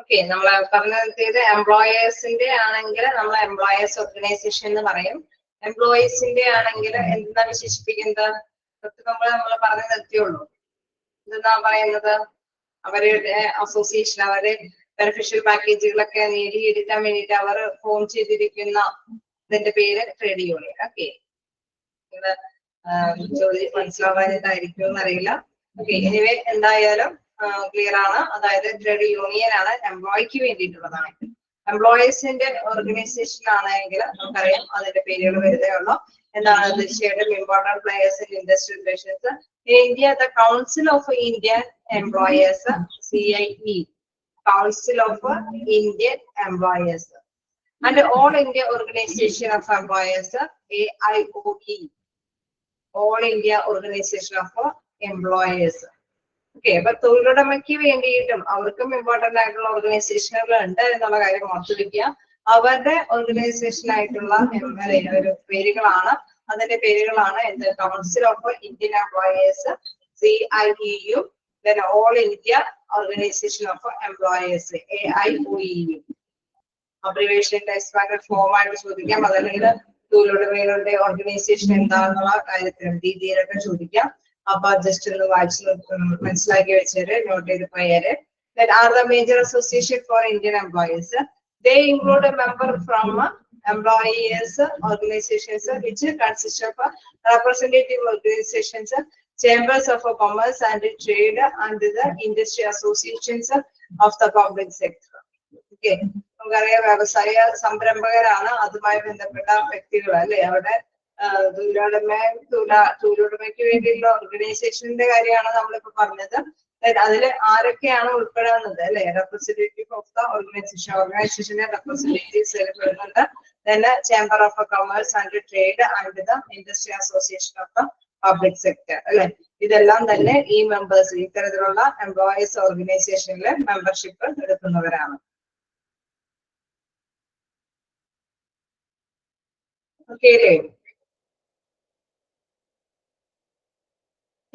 [SPEAKER 1] ഓക്കെ, നമ്മൾ പറഞ്ഞത് എംപ്ലോയേഴ്സിന്റെ ആണെങ്കിൽ നമ്മൾ എംപ്ലോയേഴ്സ് ഓർഗനൈസേഷൻ എന്ന് പറയും. എംപ്ലോയീസിന്റെ ആണെങ്കിൽ എന്താ വിശേഷിപ്പിക്കുന്നത്? നമ്മൾ പറഞ്ഞു നിർത്തിയുള്ളൂ. എന്താ പറയുന്നത്? അവരുടെ അസോസിയേഷൻ അവരെ ബെനിഫിഷ്യൽ പാക്കേജുകളൊക്കെ നേടിയെടുക്കാൻ വേണ്ടിയിട്ട് അവർ ഫോം ചെയ്തിരിക്കുന്ന ഇതിന്റെ പേര് ട്രേഡ് യൂണിയൻ. ഓക്കെ, ചോദ്യം മനസ്സിലാവാനായിട്ടായിരിക്കും എന്നറിയില്ല. ഓക്കെ, എനിവേ എന്തായാലും ക്ലിയർ ആണ്. അതായത് ട്രേഡ് യൂണിയൻ ആണ് എംപ്ലോയിക്ക് വേണ്ടിയിട്ടുള്ളതാണ്. എംപ്ലോയീസിന്റെ ഓർഗനൈസേഷൻ ആണെങ്കിൽ നമുക്കറിയാം അതിന്റെ പേരുകൾ വരുന്നേ ഉള്ളൂ. എന്താണ്? തീർച്ചയായിട്ടും important players in industrial relations. In India, the Council of Indian Employers, CIE, Council of Indian Employers, and All India Organization of Employers, AIOE, All India Organization of Employers. Okay, അപ്പൊ തൊഴിലുടമയ്ക്ക് വേണ്ടിയിട്ടും അവർക്കും ഇമ്പോർട്ടന്റ് ആയിട്ടുള്ള ഓർഗനൈസേഷനുകൾ ഉണ്ട് എന്നുള്ള കാര്യം ഓർത്തു വെക്കുക. അവരുടെ ഓർഗനൈസേഷൻ ആയിട്ടുള്ള ഒരു പേരുകളാണ്, അതിന്റെ പേരുകളാണ് എന്ത്? Council of Indian employers, CIEU, then all India organisation of employers, AIOEU. Abbreviation text form ആയിട്ട് ചോദിക്കാം. അതല്ലെങ്കിൽ തൊഴിലുടമകളുടെ ഓർഗനൈസേഷൻ എന്താണെന്നുള്ള കാര്യത്തിലും രീതിയിലൊക്കെ ചോദിക്കാം. അപ്പൊ ജസ്റ്റ് ഒന്ന് വായിച്ച് മനസ്സിലാക്കി വെച്ചേര്, നോട്ട് ചെയ്ത് പോയാല്. That are the major association for Indian employees. They include a member from employees organizations which consist of representative organizations, chambers of commerce and trade, and the industry associations of the public sector. Okay, നമുക്കറിയാം വ്യവസായ സംരംഭകരാണ് അതുമായി ബന്ധപ്പെട്ട വ്യക്തികൾ അല്ലെ. അവിടെ തൊഴിലുടമയ്ക്ക് വേണ്ടിയുള്ള ഓർഗനൈസേഷന്റെ കാര്യമാണ് നമ്മളിപ്പോ പറഞ്ഞത്. അതിൽ ആരൊക്കെയാണ് ഉൾപ്പെടാവുന്നത് അല്ലെ? റെപ്രസെന്റേറ്റീവ് ഓഫ് ദ ഓർഗനൈസേഷൻ, ഓർഗനൈസേഷന്റെ റെപ്രസെന്റേറ്റീവ്സ് വരുന്നുണ്ട്. then chamber of commerce and trade and the industry association of the public sector അല്ലെ. ഇതെല്ലാം തന്നെ ഈ മെമ്പേഴ്സ് ഇത്തരത്തിലുള്ള എംപ്ലോയീസ് ഓർഗനൈസേഷനിലെ മെമ്പർഷിപ്പ് എടുക്കുന്നവരാണ്. ഓക്കെ,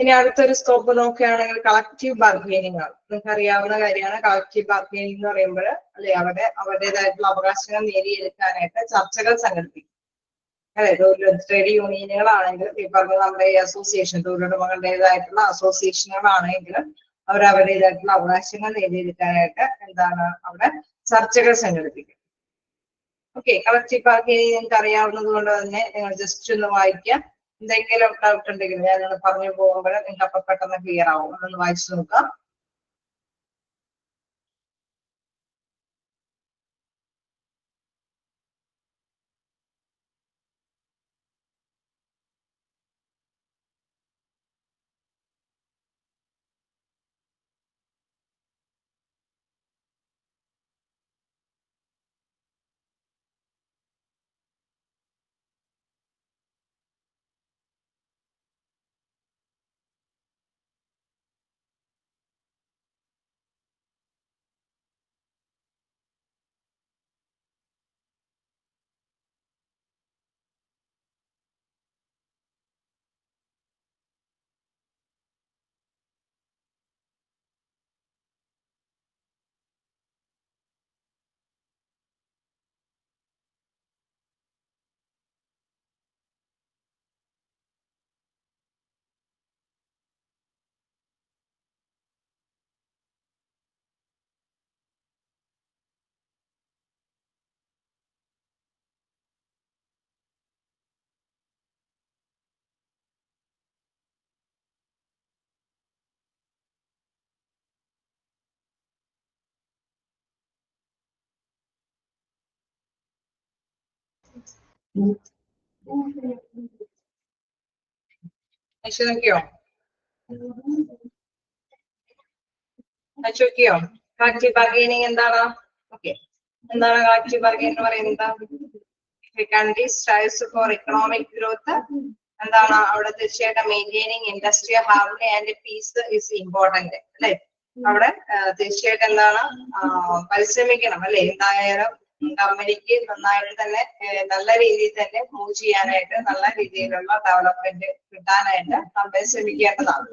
[SPEAKER 1] ഇനി അടുത്തൊരു സ്കോപ്പ് നോക്കുകയാണെങ്കിൽ കളക്റ്റീവ് ബാർഗെയിനിങ് ആണ്. നിങ്ങൾക്ക് അറിയാവുന്ന കാര്യമാണ് കളക്റ്റീവ് ബാർഗെയിനിങ് എന്ന് പറയുമ്പോൾ അല്ലെ അവരുടേതായിട്ടുള്ള അവകാശങ്ങൾ നേടിയെടുക്കാനായിട്ട് ചർച്ചകൾ സംഘടിപ്പിക്കും. അല്ലെ ട്രേഡ് യൂണിയനുകളാണെങ്കിലും ഈ പറഞ്ഞ നമ്മുടെ ഈ അസോസിയേഷൻ തൊഴിലുടമകളുടേതായിട്ടുള്ള അസോസിയേഷനുകളാണെങ്കിലും അവർ അവരുടേതായിട്ടുള്ള അവകാശങ്ങൾ നേടിയെടുക്കാനായിട്ട് എന്താണ് അവിടെ ചർച്ചകൾ സംഘടിപ്പിക്കും. ഓക്കെ, കളക്റ്റീവ് ബാർഗെയിനിങ് നിങ്ങൾക്ക് അറിയാവുന്നത് കൊണ്ട് തന്നെ നിങ്ങൾ ജസ്റ്റ് ഒന്ന് വായിക്കാം. എന്തെങ്കിലും ഡൗട്ട് ഉണ്ടെങ്കിൽ ഞാൻ പറഞ്ഞു പോകുമ്പോൾ നിങ്ങൾക്ക് അപ്പൊ പെട്ടെന്ന് ക്ലിയർ ആവും. ഒന്ന് വായിച്ചു നോക്കാം. നോക്കിയോ നോക്കിയോ കളക്റ്റീവ് ബാർഗെയിനിങ് എന്താണ്? ഓക്കെ, എന്താണ് കളക്റ്റീവ് ബാർഗെയിനിങ് എന്ന് പറയുന്നത്? Country strives four economic growth എന്താണ് അവിടെ തീർച്ചയായിട്ടും maintaining industrial harmony and peace is important അല്ലെ. അവിടെ തീർച്ചയായിട്ടും എന്താണ് പരിശ്രമിക്കണം അല്ലെ. എന്തായാലും കമ്പനിക്ക് നന്നായിട്ട് തന്നെ നല്ല രീതിയിൽ തന്നെ മൂവ് ചെയ്യാനായിട്ട് നല്ല രീതിയിലുള്ള ഡെവലപ്മെന്റ് കിട്ടാനായിട്ട് പരിശ്രമിക്കേണ്ടതാണ്.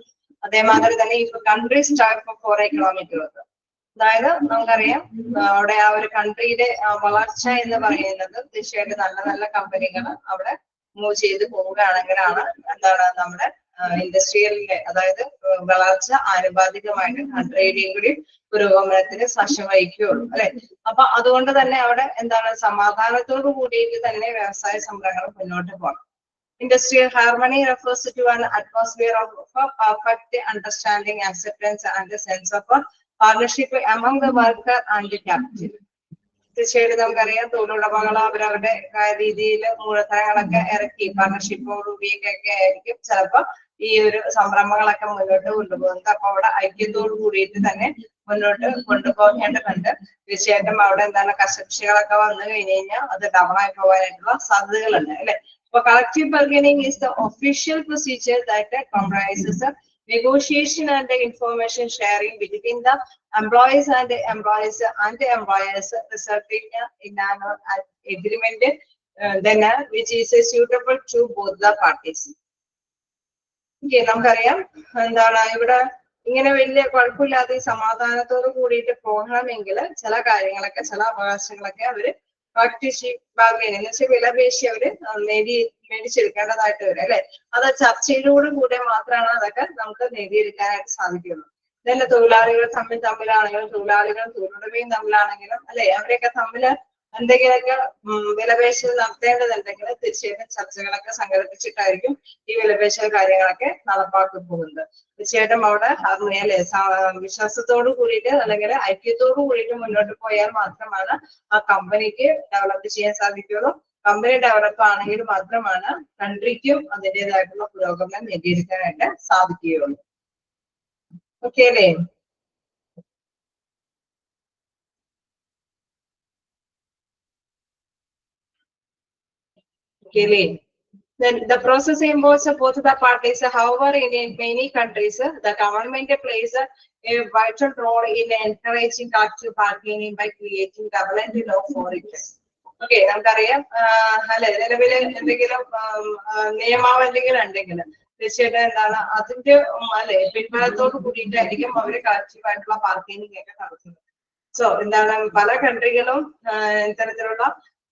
[SPEAKER 1] അതേമാതിരി തന്നെ ഇപ്പൊ country strive four economic growth, അതായത് നമുക്കറിയാം അവിടെ ആ ഒരു കൺട്രിയുടെ വളർച്ച എന്ന് പറയുന്നത് തീർച്ചയായിട്ടും നല്ല നല്ല കമ്പനികൾ അവിടെ മൂവ് ചെയ്ത് പോവുകയാണെങ്കിലാണ് എന്താണ് നമ്മുടെ ഇൻഡസ്ട്രിയലിന്റെ അതായത് വളർച്ച ആനുപാതികമായിട്ട് കൺട്രിയുടെയും കൂടി പുരോഗമനത്തിന് സാക്ഷ്യം വഹിക്കുകയുള്ളൂ അല്ലെ. അപ്പൊ അതുകൊണ്ട് തന്നെ അവിടെ എന്താണ് സമാധാനത്തോടു കൂടിയിട്ട് തന്നെ വ്യവസായ സംരംഭങ്ങൾ മുന്നോട്ട് പോകണം. Industrial harmony refers to an atmosphere of perfect understanding, acceptance, and a sense of partnership among the worker and the capital. തീർച്ചയായിട്ടും നമുക്കറിയാം തൊഴിലുടമകൾ അവരവരുടെ രീതിയിൽ മൂലധനങ്ങളൊക്കെ ഇറക്കി പാർട്ണർഷിപ്പോടുകൂടിയൊക്കെ ആയിരിക്കും ചിലപ്പോ ഈ ഒരു സംരംഭങ്ങളൊക്കെ മുന്നോട്ട് കൊണ്ടുപോകുന്നത്. അപ്പൊ അവിടെ ഐക്യത്തോടു കൂടിയിട്ട് തന്നെ മുന്നോട്ട് കൊണ്ടുപോകേണ്ടതുണ്ട്. തീർച്ചയായിട്ടും അവിടെ എന്താണ് കശപിശകളൊക്കെ വന്നു കഴിഞ്ഞു കഴിഞ്ഞാൽ അത് ഡൗൺ ആയി പോകാനായിട്ടുള്ള സാധ്യതകളുണ്ട് അല്ലെ. So collective bargaining is the official procedure that comprises the negotiation and the information sharing between the employees and the employers resulting in an agreement then which is suitable to both the parties. Okay, നമുക്കറിയാം എന്താണ് ഇവിടെ ഇങ്ങനെ വലിയ കുഴപ്പമില്ലാതെ സമാധാനത്തോട് കൂടിയിട്ട് പോകണമെങ്കിൽ ചില കാര്യങ്ങളൊക്കെ ചില അവകാശങ്ങളൊക്കെ അവര് പാർട്ട്ണർഷിപ്പ് ബാർഗെയിനിങ് എന്ന് വെച്ചാൽ വിലപേശി അവര് മേടിച്ചെടുക്കേണ്ടതായിട്ട് വരും അല്ലെ. അത് ചർച്ചയിലൂടെ കൂടെ മാത്രമാണ് അതൊക്കെ നമുക്ക് നേടിയെടുക്കാനായിട്ട് സാധിക്കുള്ളൂ. ഇതന്നെ തൊഴിലാളികൾ തമ്മിലാണെങ്കിലും തൊഴിലാളികളും തൊഴിലുടമയും തമ്മിലാണെങ്കിലും അല്ലെ അവരെയൊക്കെ തമ്മില് എന്തെങ്കിലുമൊക്കെ വിലപേശൽ നടത്തേണ്ടതുണ്ടെങ്കിൽ തീർച്ചയായിട്ടും ചർച്ചകളൊക്കെ സംഘടിപ്പിച്ചിട്ടായിരിക്കും ഈ വിലപേശൽ കാര്യങ്ങളൊക്കെ നടപ്പാക്കി പോകുന്നത്. തീർച്ചയായിട്ടും അവിടെ ഹാർമണി അല്ലെ വിശ്വാസത്തോടു കൂടിയിട്ട് അല്ലെങ്കിൽ ഐക്യത്തോടു കൂടിയിട്ട് മുന്നോട്ട് പോയാൽ മാത്രമാണ് ആ കമ്പനിക്ക് ഡെവലപ്പ് ചെയ്യാൻ സാധിക്കുള്ളൂ. കമ്പനി ഡെവലപ്പ് ആണെങ്കിൽ മാത്രമാണ് കൺട്രിക്കും അതിൻ്റെതായിട്ടുള്ള പുരോഗമനം നേടിയെടുക്കാനായിട്ട് സാധിക്കുകയുള്ളൂ. ഓക്കെ അല്ലേ? Okay. Then the process involves both the parties. However, in many countries, the government plays a vital role in encouraging collective bargaining by creating government law for it. Okay, നമുക്കറിയാം അല്ലെ നിലവിൽ എന്തെങ്കിലും നിയമാവലികൾ ഉണ്ടെങ്കിൽ തീർച്ചയായിട്ടും എന്താണ് അതിന്റെ അല്ലെ പിൻബലത്തോട് കൂടിയിട്ടായിരിക്കും അവര് കളക്റ്റീവ് ആയിട്ടുള്ള ബാർഗൈനിങ് ഒക്കെ നടത്തുന്നത്. സോ എന്താണ് പല കൺട്രികളും ഇത്തരത്തിലുള്ള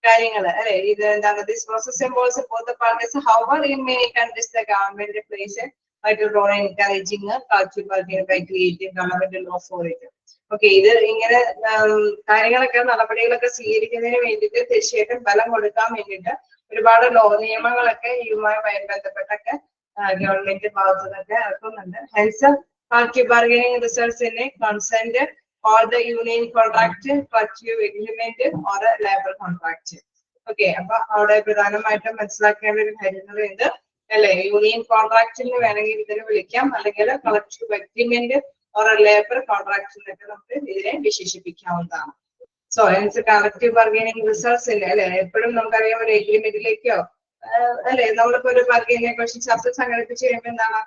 [SPEAKER 1] കാര്യങ്ങൾ അല്ലെ ഇത് എന്താണ് this process involves both the parties. However in many countries the government place A vital role in encouraging collective bargaining by creating governmental law for it. Okay, ഇത് ഇങ്ങനെ കാര്യങ്ങളൊക്കെ നടപടികളൊക്കെ സ്വീകരിക്കുന്നതിന് വേണ്ടിയിട്ട് തീർച്ചയായിട്ടും ബലം കൊടുക്കാൻ വേണ്ടിയിട്ട് ഒരുപാട് നിയമങ്ങളൊക്കെ ഇതുമായി ബന്ധപ്പെട്ടൊക്കെ ഗവൺമെന്റ് ഭാഗത്തു നിന്നൊക്കെ ഇറക്കുന്നുണ്ട്. Hence collective bargaining results in a consent or the union contract, collective agreement or a labor contract. Okay, അപ്പൊ അവിടെ പ്രധാനമായിട്ടും മനസ്സിലാക്കേണ്ട ഒരു കാര്യങ്ങൾ ഉണ്ട് അല്ലെ, യൂണിയൻ കോൺട്രാക്റ്റിന് വേണമെങ്കിൽ ഇതിനെ വിളിക്കാം, അല്ലെങ്കിൽ collective agreement or labour contract എന്നൊക്കെ നമുക്ക് ഇതിനെ വിശേഷിപ്പിക്കാവുന്നതാണ്. So hence collective bargaining results ഇല്ല അല്ലെ, എപ്പോഴും നമുക്കറിയാം ഒരു എഗ്രിമെന്റിലേക്കോ അല്ലെ നമ്മളിപ്പോ ഒരു ബാർഗൈനിങ്ങിനെ കുറിച്ച് ചർച്ച സംഘടിപ്പിച്ച് കഴിയുമ്പോൾ എന്താണ്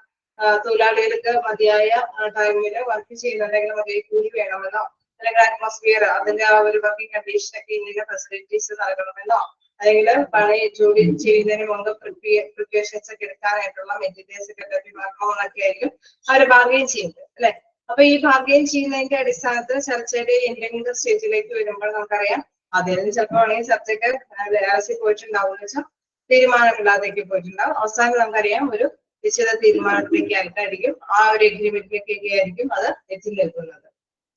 [SPEAKER 1] തൊഴിലാളികൾക്ക് മതിയായ ടൈമില് വർക്ക് ചെയ്യുന്നുണ്ടെങ്കിൽ മതിയായ കൂലി വേണമെന്നോ അല്ലെങ്കിൽ അറ്റ്മോസ്ഫിയർ അതിന്റെ ആ ഒരു വർക്കിംഗ് കണ്ടീഷനൊക്കെ ഇന്ന ഫെസിലിറ്റീസ് നൽകണമെന്നോ അല്ലെങ്കിൽ പണി ജോലി ചെയ്യുന്നതിന് മുമ്പ് പ്രിപ്പറേഷൻസ് ഒക്കെ എടുക്കാനായിട്ടുള്ള മെറ്റീരിയൽസ് ഒക്കെ ലഭ്യമാക്കണമെന്നൊക്കെ ആയിരിക്കും അവർ ബാർഗൈൻ ചെയ്യുന്നത് അല്ലെ. അപ്പൊ ഈ ബാർഗൈൻ ചെയ്യുന്നതിന്റെ അടിസ്ഥാനത്തിൽ ചർച്ചയുടെ എന്തെങ്കിലും സ്റ്റേജിലേക്ക് വരുമ്പോൾ നമുക്കറിയാം അതിൽ ചിലപ്പോൾ ആണെങ്കിൽ ചർച്ചയ്ക്ക് ലാസിൽ പോയിട്ടുണ്ടാവും എന്ന് വെച്ചാൽ തീരുമാനമില്ലാതേക്ക് പോയിട്ടുണ്ടാവും. അവസാനം നമുക്കറിയാം ഒരു നിശ്ചിത തീരുമാനത്തിലേക്കായിട്ടായിരിക്കും ആ ഒരു എഗ്രിമെന്റിലേക്കൊക്കെ ആയിരിക്കും അത് എത്തി നിൽക്കുന്നത്.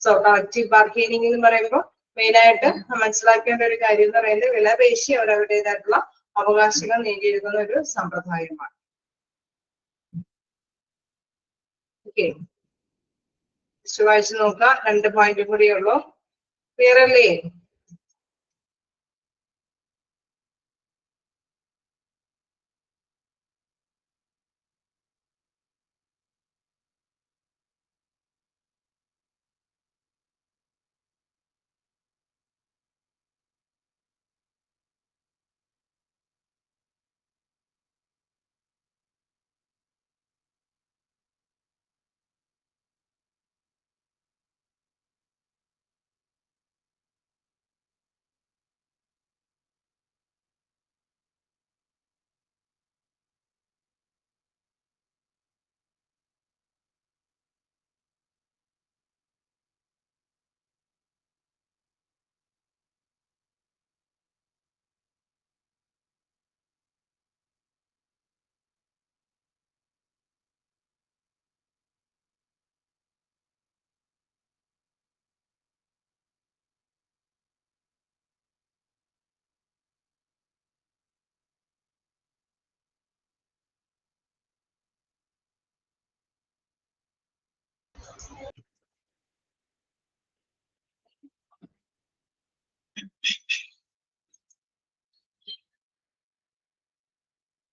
[SPEAKER 1] സോ കളക്റ്റീവ് ബാർഗൈനിങ് എന്ന് പറയുമ്പോൾ മെയിൻ ആയിട്ട് മനസ്സിലാക്കേണ്ട ഒരു കാര്യം എന്ന് പറയുന്നത് വിലപേശി അവരവരുടേതായിട്ടുള്ള അവകാശങ്ങൾ നേടിയെടുക്കുന്ന ഒരു സമ്പ്രദായമാണ്. ഓക്കെ, വായിച്ചു നോക്കാം, 2 പോയിന്റ് കൂടിയേ ഉള്ളൂ. ക്ലിയർ അല്ലേ?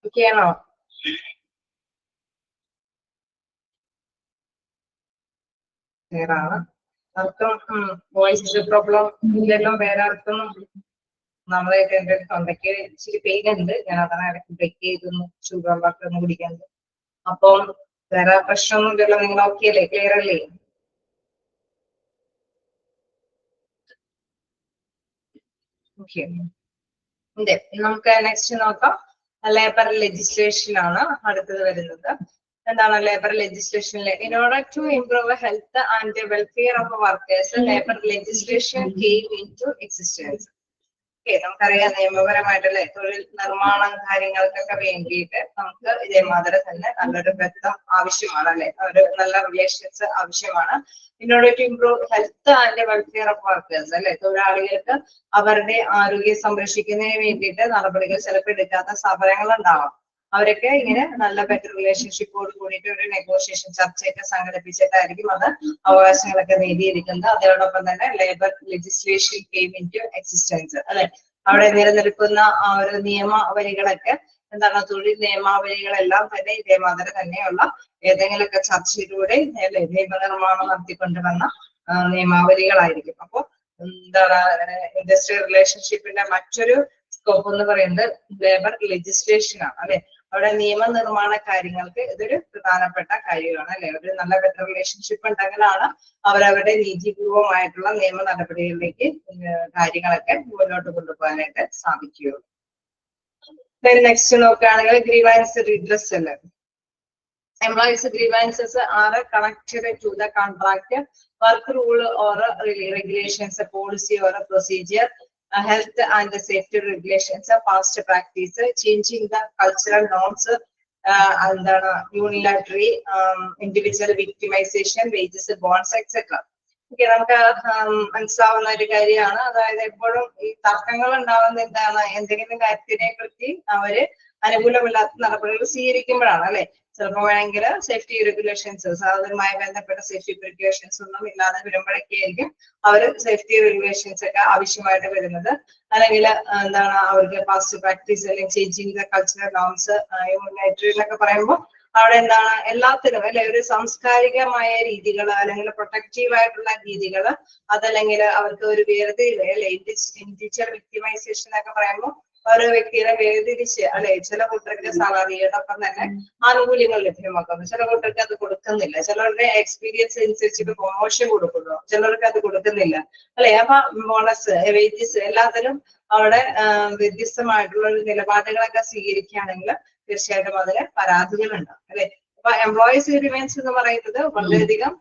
[SPEAKER 1] ഓക്കെയാണോ? ക്ലിയർ ആണ്. ആർക്കും വോയിസ് പ്രോബ്ലം ഇല്ലെല്ലാം വേറെ ആർക്കും നമ്മളായിട്ട് എന്റെ തൊണ്ടയ്ക്ക് ഇച്ചിരി പെയിൻ ഉണ്ട്. ഞാൻ അതാണ് ഇടയ്ക്ക് ബ്രേക്ക് ചെയ്തൊന്ന് ചൂടുവെള്ളമൊക്കെ ഒന്ന് കുടിക്കുന്നത്. അപ്പം വേറെ പ്രശ്നമൊന്നും ഇല്ലല്ലോ, നിങ്ങൾ ഓക്കെ അല്ലേ? ക്ലിയർ അല്ലേ? ഓക്കെ, നമുക്ക് നെക്സ്റ്റ് നോക്കാം. ലേബർ ലെജിസ്ലേഷൻ ആണ് അടുത്തത് വരുന്നത്. എന്താണ് ലേബർ ലെജിസ്ലേഷനിലെ in order to improve health and welfare of workers labour legislation came into existence. നമുക്കറിയാം നിയമപരമായിട്ടല്ലേ തൊഴിൽ നിർമ്മാണം കാര്യങ്ങൾക്കൊക്കെ വേണ്ടിയിട്ട് നമുക്ക് ഇതേമാതിരി തന്നെ നല്ലൊരു ബന്ധം ആവശ്യമാണ് അല്ലെ, ഒരു നല്ല റിലേഷൻസ് ആവശ്യമാണ്. In order to improve health and welfare of workers അല്ലെ, തൊഴിലാളികൾക്ക് അവരുടെ ആരോഗ്യം സംരക്ഷിക്കുന്നതിന് വേണ്ടിയിട്ട് നടപടികൾ ചിലപ്പോൾ എടുക്കാത്ത സ്ഥാപനങ്ങൾ ഉണ്ടാവാം. അവരൊക്കെ ഇങ്ങനെ നല്ല ബെറ്റർ റിലേഷൻഷിപ്പോട് കൂടിയിട്ട് ഒരു നെഗോഷിയേഷൻ ചർച്ചയൊക്കെ സംഘടിപ്പിച്ചിട്ടായിരിക്കും അത് അവകാശങ്ങളൊക്കെ നേടിയിരിക്കുന്നത്. അതോടൊപ്പം തന്നെ labour legislation came into existence അല്ലെ, അവിടെ നിലനിൽക്കുന്ന ആ ഒരു നിയമാവലികളൊക്കെ എന്താണ് തൊഴിൽ നിയമാവലികളെല്ലാം തന്നെ ഇതേമാതിരി തന്നെയുള്ള ഏതെങ്കിലുമൊക്കെ ചർച്ചയിലൂടെ അല്ലെ നിയമനിർമ്മാണം നടത്തിക്കൊണ്ടുവന്ന നിയമാവലികളായിരിക്കും. അപ്പൊ എന്താണ് ഇൻഡസ്ട്രിയൽ റിലേഷൻഷിപ്പിന്റെ മറ്റൊരു സ്കോപ്പ് എന്ന് പറയുന്നത് ലേബർ ലെജിസ്ലേഷൻ ആണ് അല്ലെ. അവിടെ നിയമനിർമ്മാണ കാര്യങ്ങൾക്ക് ഇതൊരു പ്രധാനപ്പെട്ട കാര്യമാണ് അല്ലെ. ഒരു നല്ല ബെറ്റർ റിലേഷൻഷിപ്പ് ഉണ്ടെങ്കിലാണ് അവരവരുടെ നീതിപൂർവമായിട്ടുള്ള നിയമ നടപടികളിലേക്ക് കാര്യങ്ങളൊക്കെ മുന്നോട്ട് കൊണ്ടുപോകാനായിട്ട് സാധിക്കുകയുള്ളൂ. നെക്സ്റ്റ് നോക്കുകയാണെങ്കിൽ grievance redressal. Employees' grievances are connected to the contract, work rule or regulations, a policy or a procedure, health and safety regulations, past practice, changing the cultural norms, and unilateral individual victimization, wages, bonds, etc. Okay, നമുക്ക് മനസ്സിലാവുന്ന ഒരു കാര്യമാണ്. അതായത് എപ്പോഴും ഈ തർക്കങ്ങൾ ഉണ്ടാവുന്ന എന്താണ്, എന്തെങ്കിലും കാര്യത്തിനെ പറ്റി അവര് അനുകൂലമില്ലാത്ത നടപടികൾ സ്വീകരിക്കുമ്പോഴാണ് അല്ലെ. ചിലപ്പോൾ വേണമെങ്കിൽ സേഫ്റ്റി റെഗുലേഷൻസ്, സാധാരണമായി ബന്ധപ്പെട്ട സേഫ്റ്റി റെഗുലേഷൻസ് ഒന്നും ഇല്ലാതെ വരുമ്പോഴൊക്കെ ആയിരിക്കും അവര് സേഫ്റ്റി റെഗുലേഷൻസ് ഒക്കെ ആവശ്യമായിട്ട് വരുന്നത്. അല്ലെങ്കിൽ എന്താണ് അവർക്ക് പാസ്റ്റ് പ്രാക്ടീസ് അല്ലെങ്കിൽ ചേഞ്ചിങ് ദ കൾച്ചറൽ നോംസ് എന്നൊക്കെ പറയുമ്പോൾ അവിടെ എന്താണ് എല്ലാത്തിനും അല്ലെ ഒരു സാംസ്കാരികമായ രീതികൾ അല്ലെങ്കിൽ പ്രൊട്ടക്റ്റീവ് ആയിട്ടുള്ള രീതികൾ, അതല്ലെങ്കിൽ അവർക്ക് ഒരു വേർതിരിവ് അല്ലെ ഇൻഡിവിജ്വൽ വിക്ടിമൈസേഷൻ ഒക്കെ പറയുമ്പോൾ ഓരോ വ്യക്തികളെ വേർതിരിച്ച് അല്ലെ ചില കൂട്ടർക്ക് സാലറിയോടൊപ്പം തന്നെ ആനുകൂല്യങ്ങൾ ലഭ്യമാക്കുന്നു, ചില കൂട്ടർക്ക് അത് കൊടുക്കുന്നില്ല, ചിലരുടെ എക്സ്പീരിയൻസ് അനുസരിച്ചിട്ട് പ്രൊമോഷൻ കൊടുക്കുന്നു, ചിലർക്ക് അത് കൊടുക്കുന്നില്ല അല്ലെ. അപ്പൊ ബോണസ്, വേജസ് എല്ലാത്തിനും അവിടെ വ്യത്യസ്തമായിട്ടുള്ള ഒരു നിലപാടുകളൊക്കെ സ്വീകരിക്കുകയാണെങ്കിൽ തീർച്ചയായിട്ടും അതിന് പരാതികളുണ്ട് അല്ലെ. അപ്പൊ എംപ്ലോയീസ് ഗ്രീവൻസ് എന്ന് പറയുന്നത് വളരെയധികം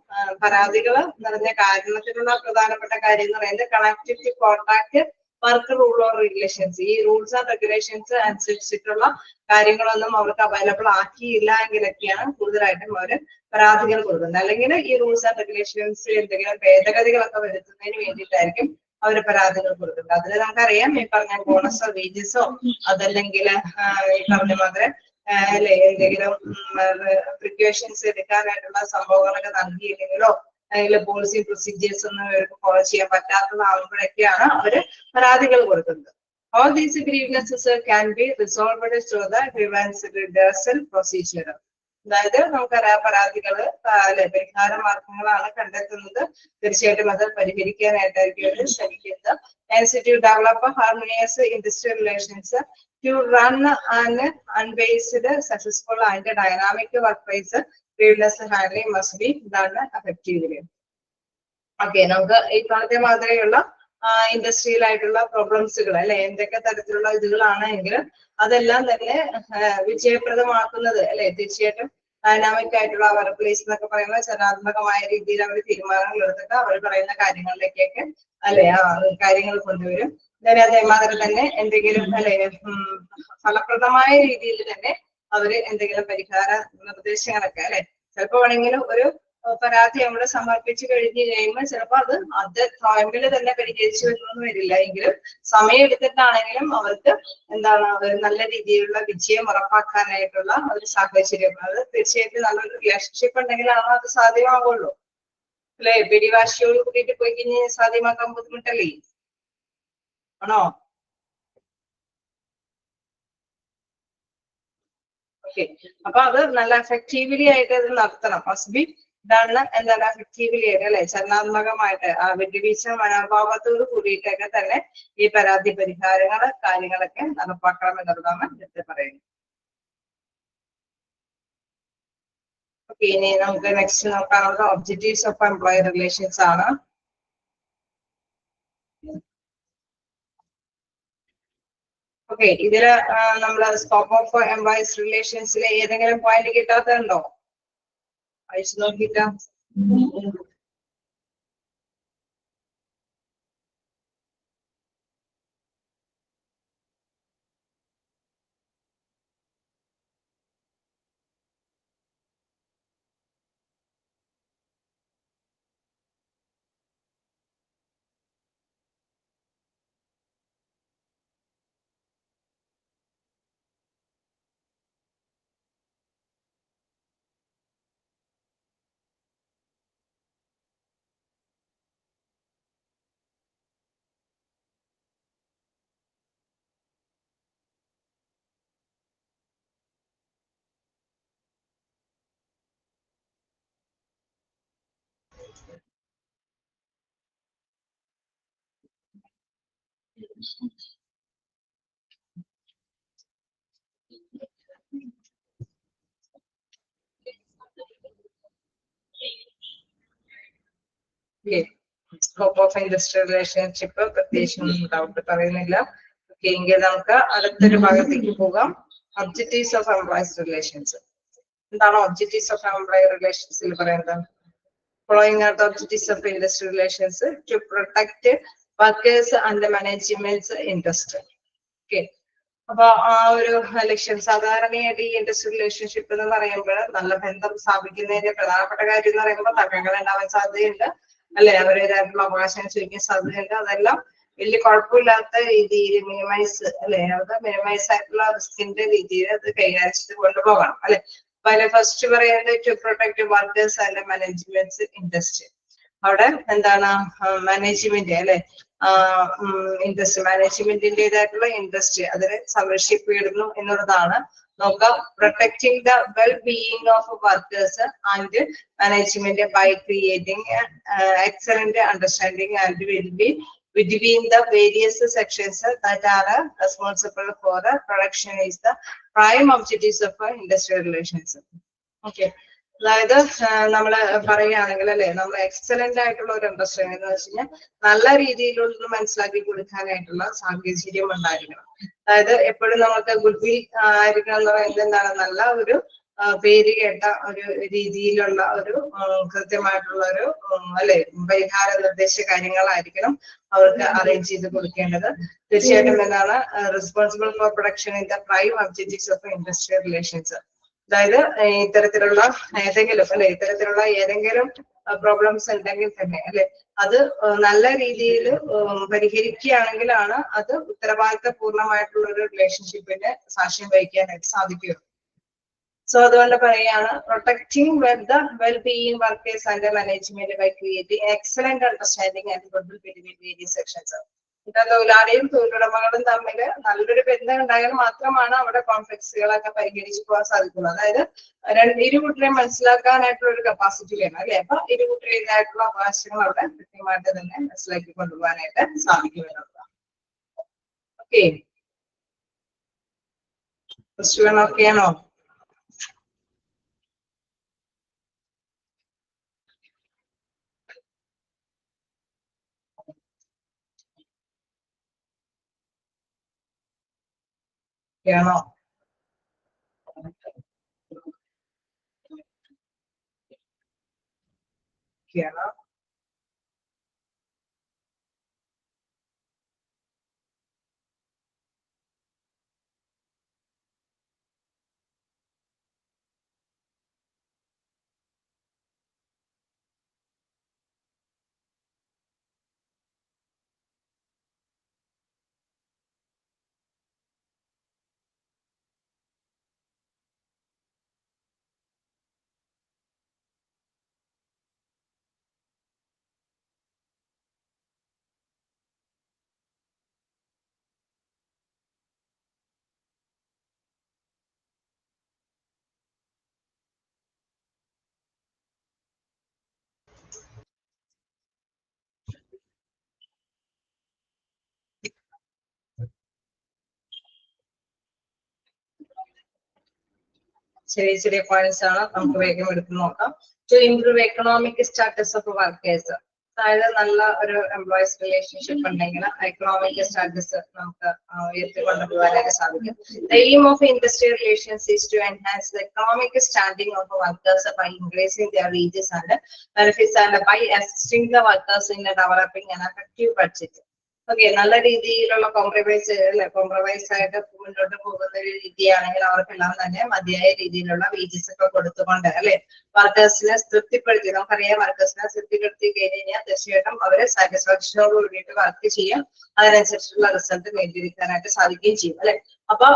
[SPEAKER 1] പരാതികൾ നിറഞ്ഞ കാരണത്തിലുള്ള പ്രധാനപ്പെട്ട കാര്യം എന്ന് പറയുന്നത് connectivity contract, work rule or regulations. ഈ റൂൾസ് ആൻഡ് റെഗുലേഷൻസ് അനുസരിച്ചിട്ടുള്ള കാര്യങ്ങളൊന്നും അവർക്ക് അവൈലബിൾ ആക്കിയില്ല എങ്കിലൊക്കെയാണ് കൂടുതലായിട്ടും അവര് പരാതികൾ കൊടുക്കുന്നത്. അല്ലെങ്കിൽ ഈ റൂൾസ് ആൻഡ് റെഗുലേഷൻസ് എന്തെങ്കിലും ഭേദഗതികളൊക്കെ വരുത്തുന്നതിന് വേണ്ടിയിട്ടായിരിക്കും അവര് പരാതികൾ കൊടുക്കുന്നത്. അതിൽ നമുക്കറിയാം ഈ പറഞ്ഞ ബോണസോ വേജസോ അതല്ലെങ്കിൽ ഈ പറഞ്ഞ മാതിരി അല്ലെ എന്തെങ്കിലും പ്രിക്കോഷൻസ് എടുക്കാനായിട്ടുള്ള സംഭവങ്ങളൊക്കെ നൽകിയില്ലെങ്കിലോ അല്ലെങ്കിൽ പോളിസി പ്രൊസീജിയേഴ്സ് ഒന്നും അവർക്ക് ഫോളോ ചെയ്യാൻ പറ്റാത്തതാകുമ്പോഴൊക്കെയാണ് അവര് പരാതികൾ കൊടുക്കുന്നത്. All these grievances can be resolved through the grievance redressal procedure. അതായത് നമുക്കറിയാം പരാതികള് പരിഹാര മാർഗങ്ങളാണ് കണ്ടെത്തുന്നത്. തീർച്ചയായിട്ടും അത് പരിഹരിക്കാനായിട്ടായിരിക്കും അവർ ശ്രമിക്കുന്നത്. to develop harmonious industrial relations, to run an unbiased, successful and dynamic workplace, grievance handling must be done effectively. Okay, നമുക്ക് ഈ പറഞ്ഞ മാതിരിയുള്ള ഇൻഡസ്ട്രിയൽ ആയിട്ടുള്ള പ്രോബ്ലംസുകൾ അല്ലെ എന്തൊക്കെ തരത്തിലുള്ള ഇതുകളാണ് എങ്കിലും അതെല്ലാം തന്നെ വിജയപ്രദമാക്കുന്നത് അല്ലെ തീർച്ചയായിട്ടും ഡൈനാമിക് ആയിട്ടുള്ള വർക്ക് പ്ലേസ് എന്നൊക്കെ പറയുമ്പോൾ ചലനാത്മകമായ രീതിയിൽ അവർ തീരുമാനങ്ങൾ എടുത്തിട്ട് അവർ പറയുന്ന കാര്യങ്ങളിലേക്കൊക്കെ അല്ലെ കാര്യങ്ങൾ കൊണ്ടുവരും. അതേമാതിരി തന്നെ എന്തെങ്കിലും അല്ലെ ഫലപ്രദമായ രീതിയിൽ തന്നെ അവര് എന്തെങ്കിലും പരിഹാര നിർദ്ദേശങ്ങളൊക്കെ അല്ലെ ചിലപ്പോ വേണമെങ്കിലും ഒരു പരാതി നമ്മൾ സമർപ്പിച്ചു കഴിഞ്ഞു കഴിയുമ്പോൾ ചിലപ്പോൾ അത് ടൈമിൽ തന്നെ പരിഹരിച്ചു വരുന്നൊന്നും വരില്ല. എങ്കിലും സമയം എടുത്തിട്ടാണെങ്കിലും അവർക്ക് എന്താണ് നല്ല രീതിയിലുള്ള വിജയം ഉറപ്പാക്കാനായിട്ടുള്ള ഒരു സാഹചര്യം, അത് തീർച്ചയായിട്ടും നല്ലൊരു റിലേഷൻഷിപ്പ് ഉണ്ടെങ്കിലാണ് അത് സാധ്യമാകുള്ളൂ അല്ലെ. പിടിവാശിയോട് കൂട്ടിയിട്ട് പോയി കഴിഞ്ഞാൽ സാധ്യമാക്കാൻ ബുദ്ധിമുട്ടല്ലേ, ആണോ? ഓക്കെ, അപ്പൊ അത് നല്ല എഫക്റ്റീവ്ലി ആയിട്ട് അത് നടത്തണം. മസ്റ്റ് ബി ഡണ് എന്താണ് എഫക്റ്റീവ്ലി ആയിട്ട് അല്ലെ ചലനാത്മകമായിട്ട് വിട്ടുവീഴ്ച മനോഭാവത്തോട് കൂടിയിട്ടൊക്കെ തന്നെ ഈ പരാതി പരിഹാരങ്ങള് കാര്യങ്ങളൊക്കെ നടപ്പാക്കണം എന്നുള്ളതാണ് എടുത്ത് പറയുന്നത്. ഓക്കെ, ഇനി നമുക്ക് നെക്സ്റ്റ് നോക്കാനുള്ള ഒബ്ജക്റ്റീവ്സ് ഓഫ് എംപ്ലോയി റിലേഷൻസ് ആണ്. ഓക്കെ, ഇതില് നമ്മള് സ്കോപ്പ് ഓഫ് എംപ്ലോയീസ് റിലേഷൻസിൽ ഏതെങ്കിലും പോയിന്റ് കിട്ടാത്തതുണ്ടോ? അയച്ചു നോക്കിട്ട സ്കോപ്പ് ഓഫ് ഇൻഡസ്ട്രിയൽ റിലേഷൻഷിപ്പ് പ്രത്യേകിച്ച് ഡൗട്ട് പറയുന്നില്ല. ഓക്കെ, എങ്കിൽ നമുക്ക് അടുത്തൊരു ഭാഗത്തേക്ക് പോകാം. Objectives of employees relations. എന്താണ് ഒബ്ജക്റ്റീവ്സ് ഓഫ് എംപ്ലോയർ റിലേഷൻസിൽ പറയുന്നത്? Following are the objectives of industry relations to protect workers and the management's interest. Okay. അപ്പൊ ആ ഒരു ലക്ഷ്യം സാധാരണയായിട്ട് ഈ ഇൻഡസ്ട്രിയൽ റിലേഷൻഷിപ്പ് എന്ന് പറയുമ്പോൾ നല്ല ബന്ധം സ്ഥാപിക്കുന്നതിന്റെ പ്രധാനപ്പെട്ട കാര്യം എന്ന് പറയുമ്പോൾ തർക്കങ്ങൾ ഉണ്ടാവാൻ സാധ്യതയുണ്ട്, അല്ലെ? അവരുടേതായിട്ടുള്ള അവകാശങ്ങൾ ചോദിക്കാൻ സാധ്യതയുണ്ട്. അതെല്ലാം വലിയ കുഴപ്പമില്ലാത്ത രീതിയിൽ മിനിമൈസ്, അല്ലെ, അത് മിനിമൈസ് ആയിട്ടുള്ള റിസ്കിന്റെ രീതിയിൽ അത് കൈകാര്യം ചെയ്ത് കൊണ്ടുപോകണം, അല്ലെ? ഫസ്റ്റ് പറയുന്നത് to protect workers and management industry. അവിടെ എന്താണ് മാനേജ്മെന്റ്, അല്ലെ, ഇൻഡസ്ട്രി, മാനേജ്മെന്റിന്റേതായിട്ടുള്ള ഇൻഡസ്ട്രി അതിനെ സംരക്ഷിക്കപ്പെടുന്നു എന്നുള്ളതാണ്. നോക്കാം, protecting the well being of workers and management by creating excellent understanding and will be between the various sections that are responsible for the production is the prime objectives of industrial relations. Okay. അതായത് നമ്മൾ പറയുകയാണെങ്കിൽ, അല്ലെ, നമ്മൾ excellent ആയിട്ടുള്ള ഒരു understanding എന്ന് വെച്ച് കഴിഞ്ഞാൽ നല്ല രീതിയിലുള്ള മനസ്സിലാക്കി കൊടുക്കാനായിട്ടുള്ള സാഹചര്യം ഉണ്ടായിരിക്കണം. അതായത് എപ്പോഴും നമുക്ക് ഗുഡ് വിൽ ആയിരിക്കണം എന്ന് പറയുന്നത് എന്താണ്? നല്ല ഒരു പേര് കേട്ട ഒരു രീതിയിലുള്ള ഒരു കൃത്യമായിട്ടുള്ള ഒരു, അല്ലെ, പരിഹാര നിർദ്ദേശ കാര്യങ്ങളായിരിക്കണം അവർക്ക് അറേഞ്ച് ചെയ്ത് കൊടുക്കേണ്ടത്. തീർച്ചയായിട്ടും എന്താണ് responsible for production in the prime objectives of industrial relations. അതായത് ഇത്തരത്തിലുള്ള ഏതെങ്കിലും, അല്ലെ, ഇത്തരത്തിലുള്ള ഏതെങ്കിലും പ്രോബ്ലംസ് ഉണ്ടെങ്കിൽ തന്നെ, അല്ലെ, അത് നല്ല രീതിയിൽ പരിഹരിക്കുകയാണെങ്കിലാണ് അത് ഉത്തരവാദിത്ത പൂർണ്ണമായിട്ടുള്ള ഒരു റിലേഷൻഷിപ്പിന് സാക്ഷ്യം വഹിക്കാനായിട്ട് സാധിക്കുക. സോ അതുകൊണ്ട് പറയാണ്, protecting the well being workers and management by creating excellent understanding and goodwill between various sections. തൊഴിലാളിയും തൊഴിലുടമകളും തമ്മിൽ നല്ലൊരു ബന്ധം ഉണ്ടായാൽ മാത്രമാണ് അവിടെ കോൺഫ്ലിക്ട്സുകളൊക്കെ പരിഹരിച്ചു പോകാൻ സാധിക്കുന്നത്. അതായത് ഇരുകൂട്ടരെയും മനസ്സിലാക്കാനായിട്ടുള്ള ഒരു കപ്പാസിറ്റി വേണം, അല്ലെ? അപ്പൊ ഇരുകൂട്ടരുടേതായിട്ടുള്ള അവകാശങ്ങൾ അവിടെ കൃത്യമായിട്ട് തന്നെ മനസ്സിലാക്കി കൊണ്ടുപോകാനായിട്ട് സാധിക്കുമെന്നുള്ളതാണ്. ഓക്കെ, ക്വസ്റ്റ്യൻ ഓക്കെ ആണോ? ആണോ? ചെറിയ ചെറിയ പോയിന്റ്സ് ആണ്, നമുക്ക് വേഗം എടുത്ത് നോക്കാം. To improve economic status of workers. അതായത് നല്ല ഒരു എംപ്ലോയീസ് റിലേഷൻഷിപ്പ് ഉണ്ടെങ്കിൽ എക്കണോമിക് സ്റ്റാറ്റസ് നമുക്ക് ഉയർത്തിക്കൊണ്ടുപോകാനായിട്ട് സാധിക്കും. The aim of industrial relations is to enhance the economic standing of workers by increasing their wages and benefits and by assisting the workers in developing an effective budget. Okay, നല്ല രീതിയിലുള്ള compromise, അല്ലെ, compromise ആയിട്ട് മുന്നോട്ട് പോകുന്ന ഒരു രീതിയാണെങ്കിൽ അവർക്കെല്ലാം തന്നെ മതിയായ രീതിയിലുള്ള വേജസ് ഒക്കെ കൊടുത്തുകൊണ്ട്, അല്ലെ, വർക്കേഴ്സിനെ തൃപ്തിപ്പെടുത്തി, നമുക്കറിയാം വർക്കേഴ്സിനെ തൃപ്തിപ്പെടുത്തി കഴിഞ്ഞാൽ തീർച്ചയായിട്ടും അവരെ സാറ്റിസ്ഫാക്ഷനോട് കൂടിയിട്ട് വർക്ക് ചെയ്യാം, അതിനനുസരിച്ചുള്ള റിസൾട്ട് നേടിയെടുക്കാനായിട്ട് സാധിക്കുകയും ചെയ്യും, അല്ലെ? അപ്പൊ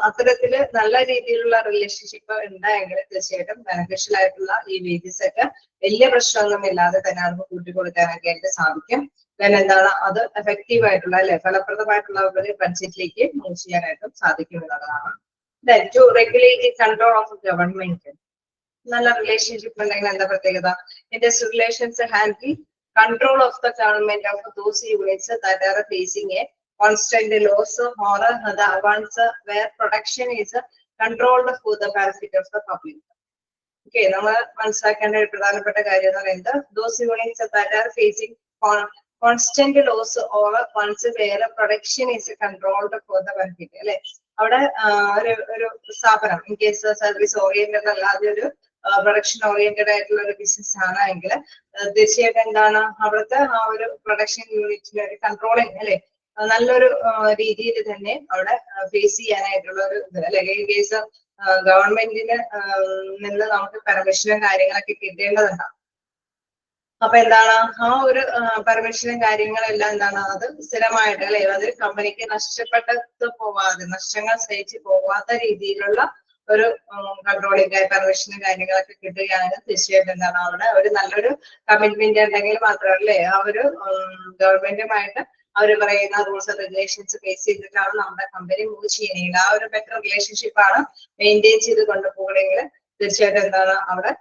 [SPEAKER 1] അത്തരത്തില് നല്ല രീതിയിലുള്ള റിലേഷൻഷിപ്പ് ഉണ്ടായെങ്കിൽ തീർച്ചയായിട്ടും ബെനിഫിഷ്യൽ ആയിട്ടുള്ള ഈ വേജസ് ഒക്കെ വലിയ പ്രശ്നമൊന്നും ഇല്ലാതെ തന്നെ അവർക്ക് കൂട്ടിക്കൊടുക്കാനൊക്കെ ആയിട്ട് സാധിക്കും. എന്താണ് അത് എഫക്റ്റീവ് ആയിട്ടുള്ള, അല്ലെ, ഫലപ്രദമായിട്ടുള്ള ഒരു ബഡ്ജറ്റിലേക്ക് മൂവ് ചെയ്യാനായിട്ടും സാധിക്കും എന്നുള്ളതാണ്. Then to regulate the control of government. നല്ല റിലേഷൻഷിപ്പ് ഉണ്ടെങ്കിൽ എന്താ പ്രത്യേകത? Industrial relations handle control of the government of those units that are facing a constant loss or the ones where production is controlled for the benefit of the public. Okay, നമ്മൾ മനസ്സിലാക്കേണ്ട ഒരു പ്രധാനപ്പെട്ട കാര്യം എന്ന് പറയുന്നത് those units that are facing constant loss or once where production is controlled for the benefit, അല്ലെ? അവിടെ ഒരു സ്ഥാപനം ഇൻ കേസ് സർവീസ് ഓറിയന്റഡ് അല്ലാതെ ഒരു പ്രൊഡക്ഷൻ ഓറിയന്റഡ് ആയിട്ടുള്ള ഒരു ബിസിനസ് ആണ് എങ്കിൽ തീർച്ചയായിട്ടും എന്താണ് അവിടുത്തെ ആ ഒരു പ്രൊഡക്ഷൻ യൂണിറ്റിന്റെ ഒരു കൺട്രോളിങ് അല്ലെ നല്ലൊരു രീതിയിൽ തന്നെ അവിടെ ഫേസ് ചെയ്യാനായിട്ടുള്ള ഒരു ഇത് അല്ലെ. ഈ കേസ് ഗവൺമെന്റിന് നിന്ന് നമുക്ക് പെർമിഷനും കാര്യങ്ങളൊക്കെ കിട്ടേണ്ടതുണ്ടാവും. അപ്പൊ എന്താണ് ആ ഒരു പെർമിഷനും കാര്യങ്ങളെല്ലാം എന്താണ് അത് സ്ഥിരമായിട്ട് അല്ലെ അത് കമ്പനിക്ക് നഷ്ടപ്പെട്ടത് പോവാതെ നഷ്ടങ്ങൾ സഹിച്ച് പോവാത്ത രീതിയിലുള്ള ഒരു കൺട്രോളിംഗ് പെർമിഷനും കാര്യങ്ങളൊക്കെ കിട്ടുകയാണെങ്കിൽ തീർച്ചയായിട്ടും എന്താണ് അവിടെ ഒരു നല്ലൊരു കമ്മിറ്റ്മെന്റ് ഉണ്ടെങ്കിൽ മാത്രമല്ലേ ആ ഒരു ഗവൺമെന്റുമായിട്ട് അവർ പറയുന്ന റൂൾസ് ആൻഡ് റെഗുലേഷൻസ് ബേസ് ചെയ്തിട്ടാണ് നമ്മുടെ കമ്പനി മൂവ് ചെയ്യണമെങ്കിൽ ആ ഒരു ബെറ്റർ റിലേഷൻഷിപ്പ് ആണ് മെയിൻറ്റെയിൻ ചെയ്ത് കൊണ്ടുപോകണമെങ്കിൽ തീർച്ചയായിട്ടും എന്താണ് അവിടെ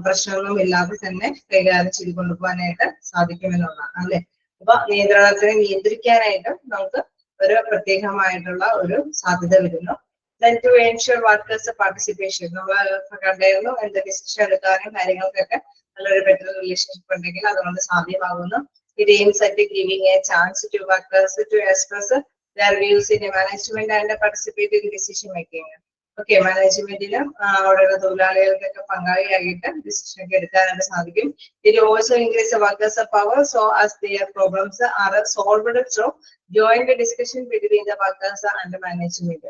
[SPEAKER 1] പ്രശ്നമൊന്നും ഇല്ലാതെ തന്നെ കൈകാര്യം ചെയ്ത് കൊണ്ടുപോകാനായിട്ട് സാധിക്കുമെന്നുള്ളതാണ് അല്ലെ. അപ്പൊ നിയന്ത്രണത്തിനെ നിയന്ത്രിക്കാനായിട്ട് നമുക്ക് ഒരു പ്രത്യേകമായിട്ടുള്ള ഒരു സാധ്യത വരുന്നു. Then to ensure workers participation നമ്മൾ കണ്ടായിരുന്നു എന്ത് ഡിസിഷൻ എടുക്കാനും കാര്യങ്ങൾക്കൊക്കെ നല്ലൊരു ബെറ്റർ റിലേഷൻഷിപ്പ് ഉണ്ടെങ്കിൽ അതുകൊണ്ട് സാധ്യമാകുന്നു. It aims at giving a chance to workers to express their views in management and participate in decision making. Okay, മാനേജ്മെന്റിലും അവിടെയുള്ള തൊഴിലാളികൾക്കൊക്കെ പങ്കാളിയായിട്ട് ഡിസിഷൻ ഒക്കെ എടുക്കാനായിട്ട് സാധിക്കും. It also increases workers' power so as their problems are solved through joint discussion between the workers and management.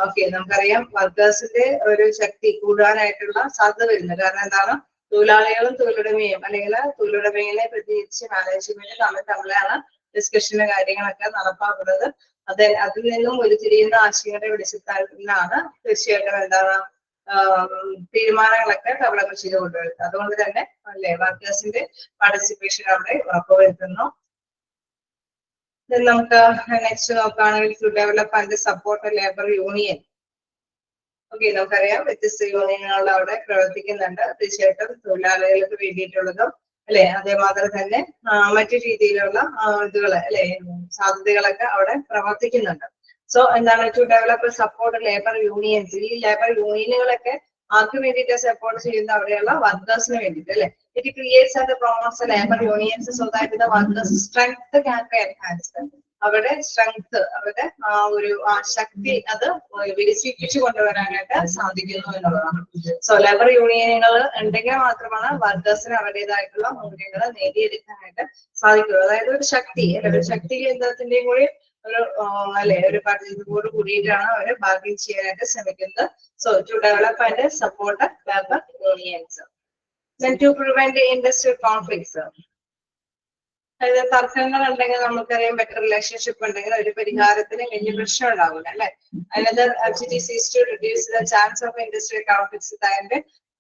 [SPEAKER 1] Okay, നമുക്കറിയാം വർക്കേഴ്സിന്റെ ഒരു ശക്തി കൂടാനായിട്ടുള്ള സാധ്യത വരുന്നത് കാരണം എന്താണ് തൊഴിലാളികളും തൊഴിലുടമയും അല്ലെങ്കിൽ തൊഴിലുടമയെ പ്രതിനിധിച്ച് മാനേജ്മെന്റ് തമ്മിലാണ് ഡിസ്കഷന് കാര്യങ്ങളൊക്കെ നടപ്പാക്കുന്നത്. അതിൽ നിന്നും ഉരുത്തിരിയുന്ന ആശയങ്ങളുടെ വെളിച്ചത്താലാണ് തീർച്ചയായിട്ടും എന്താണ് തീരുമാനങ്ങളൊക്കെ ഡെവലപ്പ് ചെയ്ത് കൊണ്ടുവരുന്നത്. അതുകൊണ്ട് തന്നെ അല്ലെ വർക്കേഴ്സിന്റെ പാർട്ടിസിപ്പേഷൻ അവിടെ ഉറപ്പുവരുത്തുന്നു. നമുക്ക് നെക്സ്റ്റ് നോക്കുകയാണെങ്കിൽ to develop and support labour union. Okay, നമുക്കറിയാം വ്യത്യസ്ത യൂണിയനുകൾ അവിടെ പ്രവർത്തിക്കുന്നുണ്ട്. തീർച്ചയായിട്ടും തൊഴിലാളികൾക്ക് വേണ്ടിയിട്ടുള്ളതും അല്ലെ അതേമാതിരി തന്നെ മറ്റു രീതിയിലുള്ള ഇതുകൾ അല്ലെ സാധ്യതകളൊക്കെ അവിടെ പ്രവർത്തിക്കുന്നുണ്ട്. സോ എന്താണ് to develop support labour unions. ഈ ലേബർ യൂണിയനുകളൊക്കെ ആർക്ക് വേണ്ടിയിട്ട് സപ്പോർട്ട് ചെയ്യുന്ന അവിടെയുള്ള വർക്കേഴ്സിന് വേണ്ടിയിട്ട് അല്ലെ. It creates and promotes labour unions so that the workers strength can be enhanced. അവരുടെ സ്ട്രെങ്ത് അവരുടെ ഒരു ശക്തി അത് വികസിപ്പിച്ചു കൊണ്ടുവരാനായിട്ട് സാധിക്കുന്നു എന്നുള്ളതാണ്. സോ ലേബർ യൂണിയനുകൾ ഉണ്ടെങ്കിൽ മാത്രമാണ് വർക്കേഴ്സിന് അവരുടേതായിട്ടുള്ള മൂല്യങ്ങൾ നേടിയെടുക്കാനായിട്ട് സാധിക്കുള്ളൂ. അതായത് ഒരു ശക്തി അല്ലെ ഒരു ശക്തി കേന്ദ്രത്തിന്റെയും കൂടി ഒരു അല്ലെ ഒരു പദ്ധതിയോട് കൂടിയിട്ടാണ് അവര് ബാർഗെയിൻ ചെയ്യാനായിട്ട് ശ്രമിക്കുന്നത്. So to develop and support labour unions. Then to prevent industrial conflicts. അതായത് തർക്കങ്ങൾ ഉണ്ടെങ്കിൽ നമുക്കറിയാം ബെറ്റർ റിലേഷൻഷിപ്പ് ഉണ്ടെങ്കിൽ ഒരു പരിഹാരത്തിന് വലിയ പ്രശ്നം ഉണ്ടാവില്ല അല്ലെ. Another objective is to reduce the chance of industrial conflicts and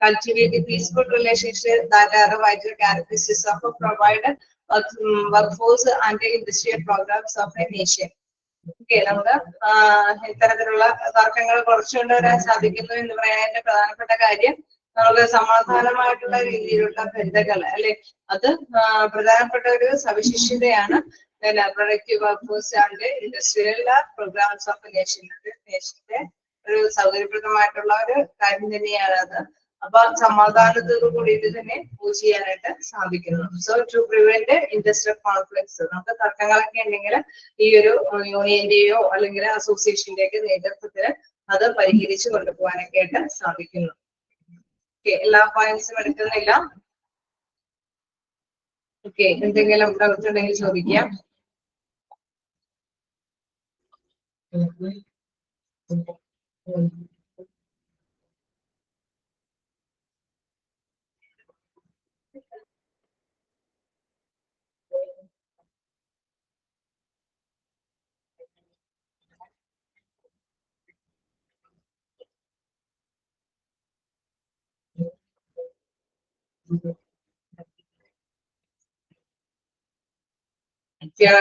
[SPEAKER 1] cultivate a peaceful relationship that are vital characteristics of a provider workforce and industrial programs of a nation. Okay, നമുക്ക് ഇത്തരത്തിലുള്ള തർക്കങ്ങൾ കുറച്ചുകൊണ്ടുവരാൻ സാധിക്കുന്നു എന്ന് പറയാനായിട്ട് പ്രധാനപ്പെട്ട കാര്യം നമുക്ക് സമാധാനമായിട്ടുള്ള രീതിയിലുള്ള ബന്ധങ്ങൾ അല്ലെ അത് പ്രധാനപ്പെട്ട ഒരു സവിശേഷതയാണ്. Productive workforce and industrial programmes of നേഷന്റെ ഒരു സൗകര്യപ്രദമായിട്ടുള്ള ഒരു കാര്യം തന്നെയാണ് അത്. അപ്പൊ സമാധാനത്തോടു കൂടിയിട്ട് തന്നെ മൂവ് ചെയ്യാനായിട്ട് സാധിക്കുന്നു. So to prevent industrial conflicts നമുക്ക് തർക്കങ്ങളൊക്കെ ഉണ്ടെങ്കിൽ ഈ ഒരു യൂണിയന്റെയോ അല്ലെങ്കിൽ അസോസിയേഷന്റെ ഒക്കെ നേതൃത്വത്തിൽ അത് പരിഹരിച്ചു കൊണ്ടുപോകാനൊക്കെ ആയിട്ട് സാധിക്കുന്നു. ഓക്കെ, എല്ലാ പോയിന്റ്സും എടുക്കുന്നില്ല. ഓക്കെ, എന്തെങ്കിലും ഡൗട്ട് ഉണ്ടെങ്കിൽ ചോദിക്കാം.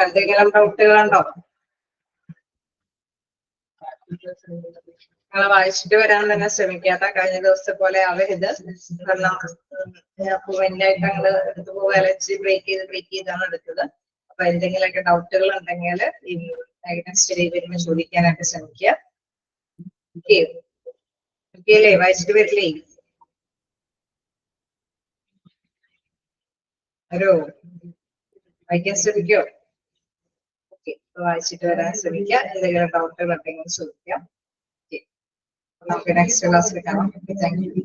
[SPEAKER 1] എന്തെങ്കിലും ഡൗട്ടുകളുണ്ടോ? നിങ്ങൾ വായിച്ചിട്ട് വരാൻ തന്നെ ശ്രമിക്കാത്ത കഴിഞ്ഞ ദിവസത്തെ പോലെ ആവരുത്. കാരണം പൂവെന്റായിട്ട് ഞങ്ങള് എടുത്തു പോകാൻ ബ്രേക്ക് ചെയ്താണ് എടുത്തത്. അപ്പൊ എന്തെങ്കിലുമൊക്കെ ഡൗട്ടുകൾ ഉണ്ടെങ്കിൽ ഈ നെക്സ്റ്റ് ഡേ വരുമ്പോൾ ചോദിക്കാനായിട്ട് ശ്രമിക്കുക. ഓക്കെ അല്ലേ, വായിച്ചിട്ട് വരില്ലേ? ഹലോ, വായിക്കാൻ ശ്രമിക്കോ? ഓക്കെ, വായിച്ചിട്ട് വരാൻ ശ്രമിക്കുക. എന്തെങ്കിലും ഡൗട്ടുകൾ ഉണ്ടെങ്കിൽ ചോദിക്കാം. നമുക്ക് നെക്സ്റ്റ് ക്ലാസ്സിൽ കാണാം. Thank you.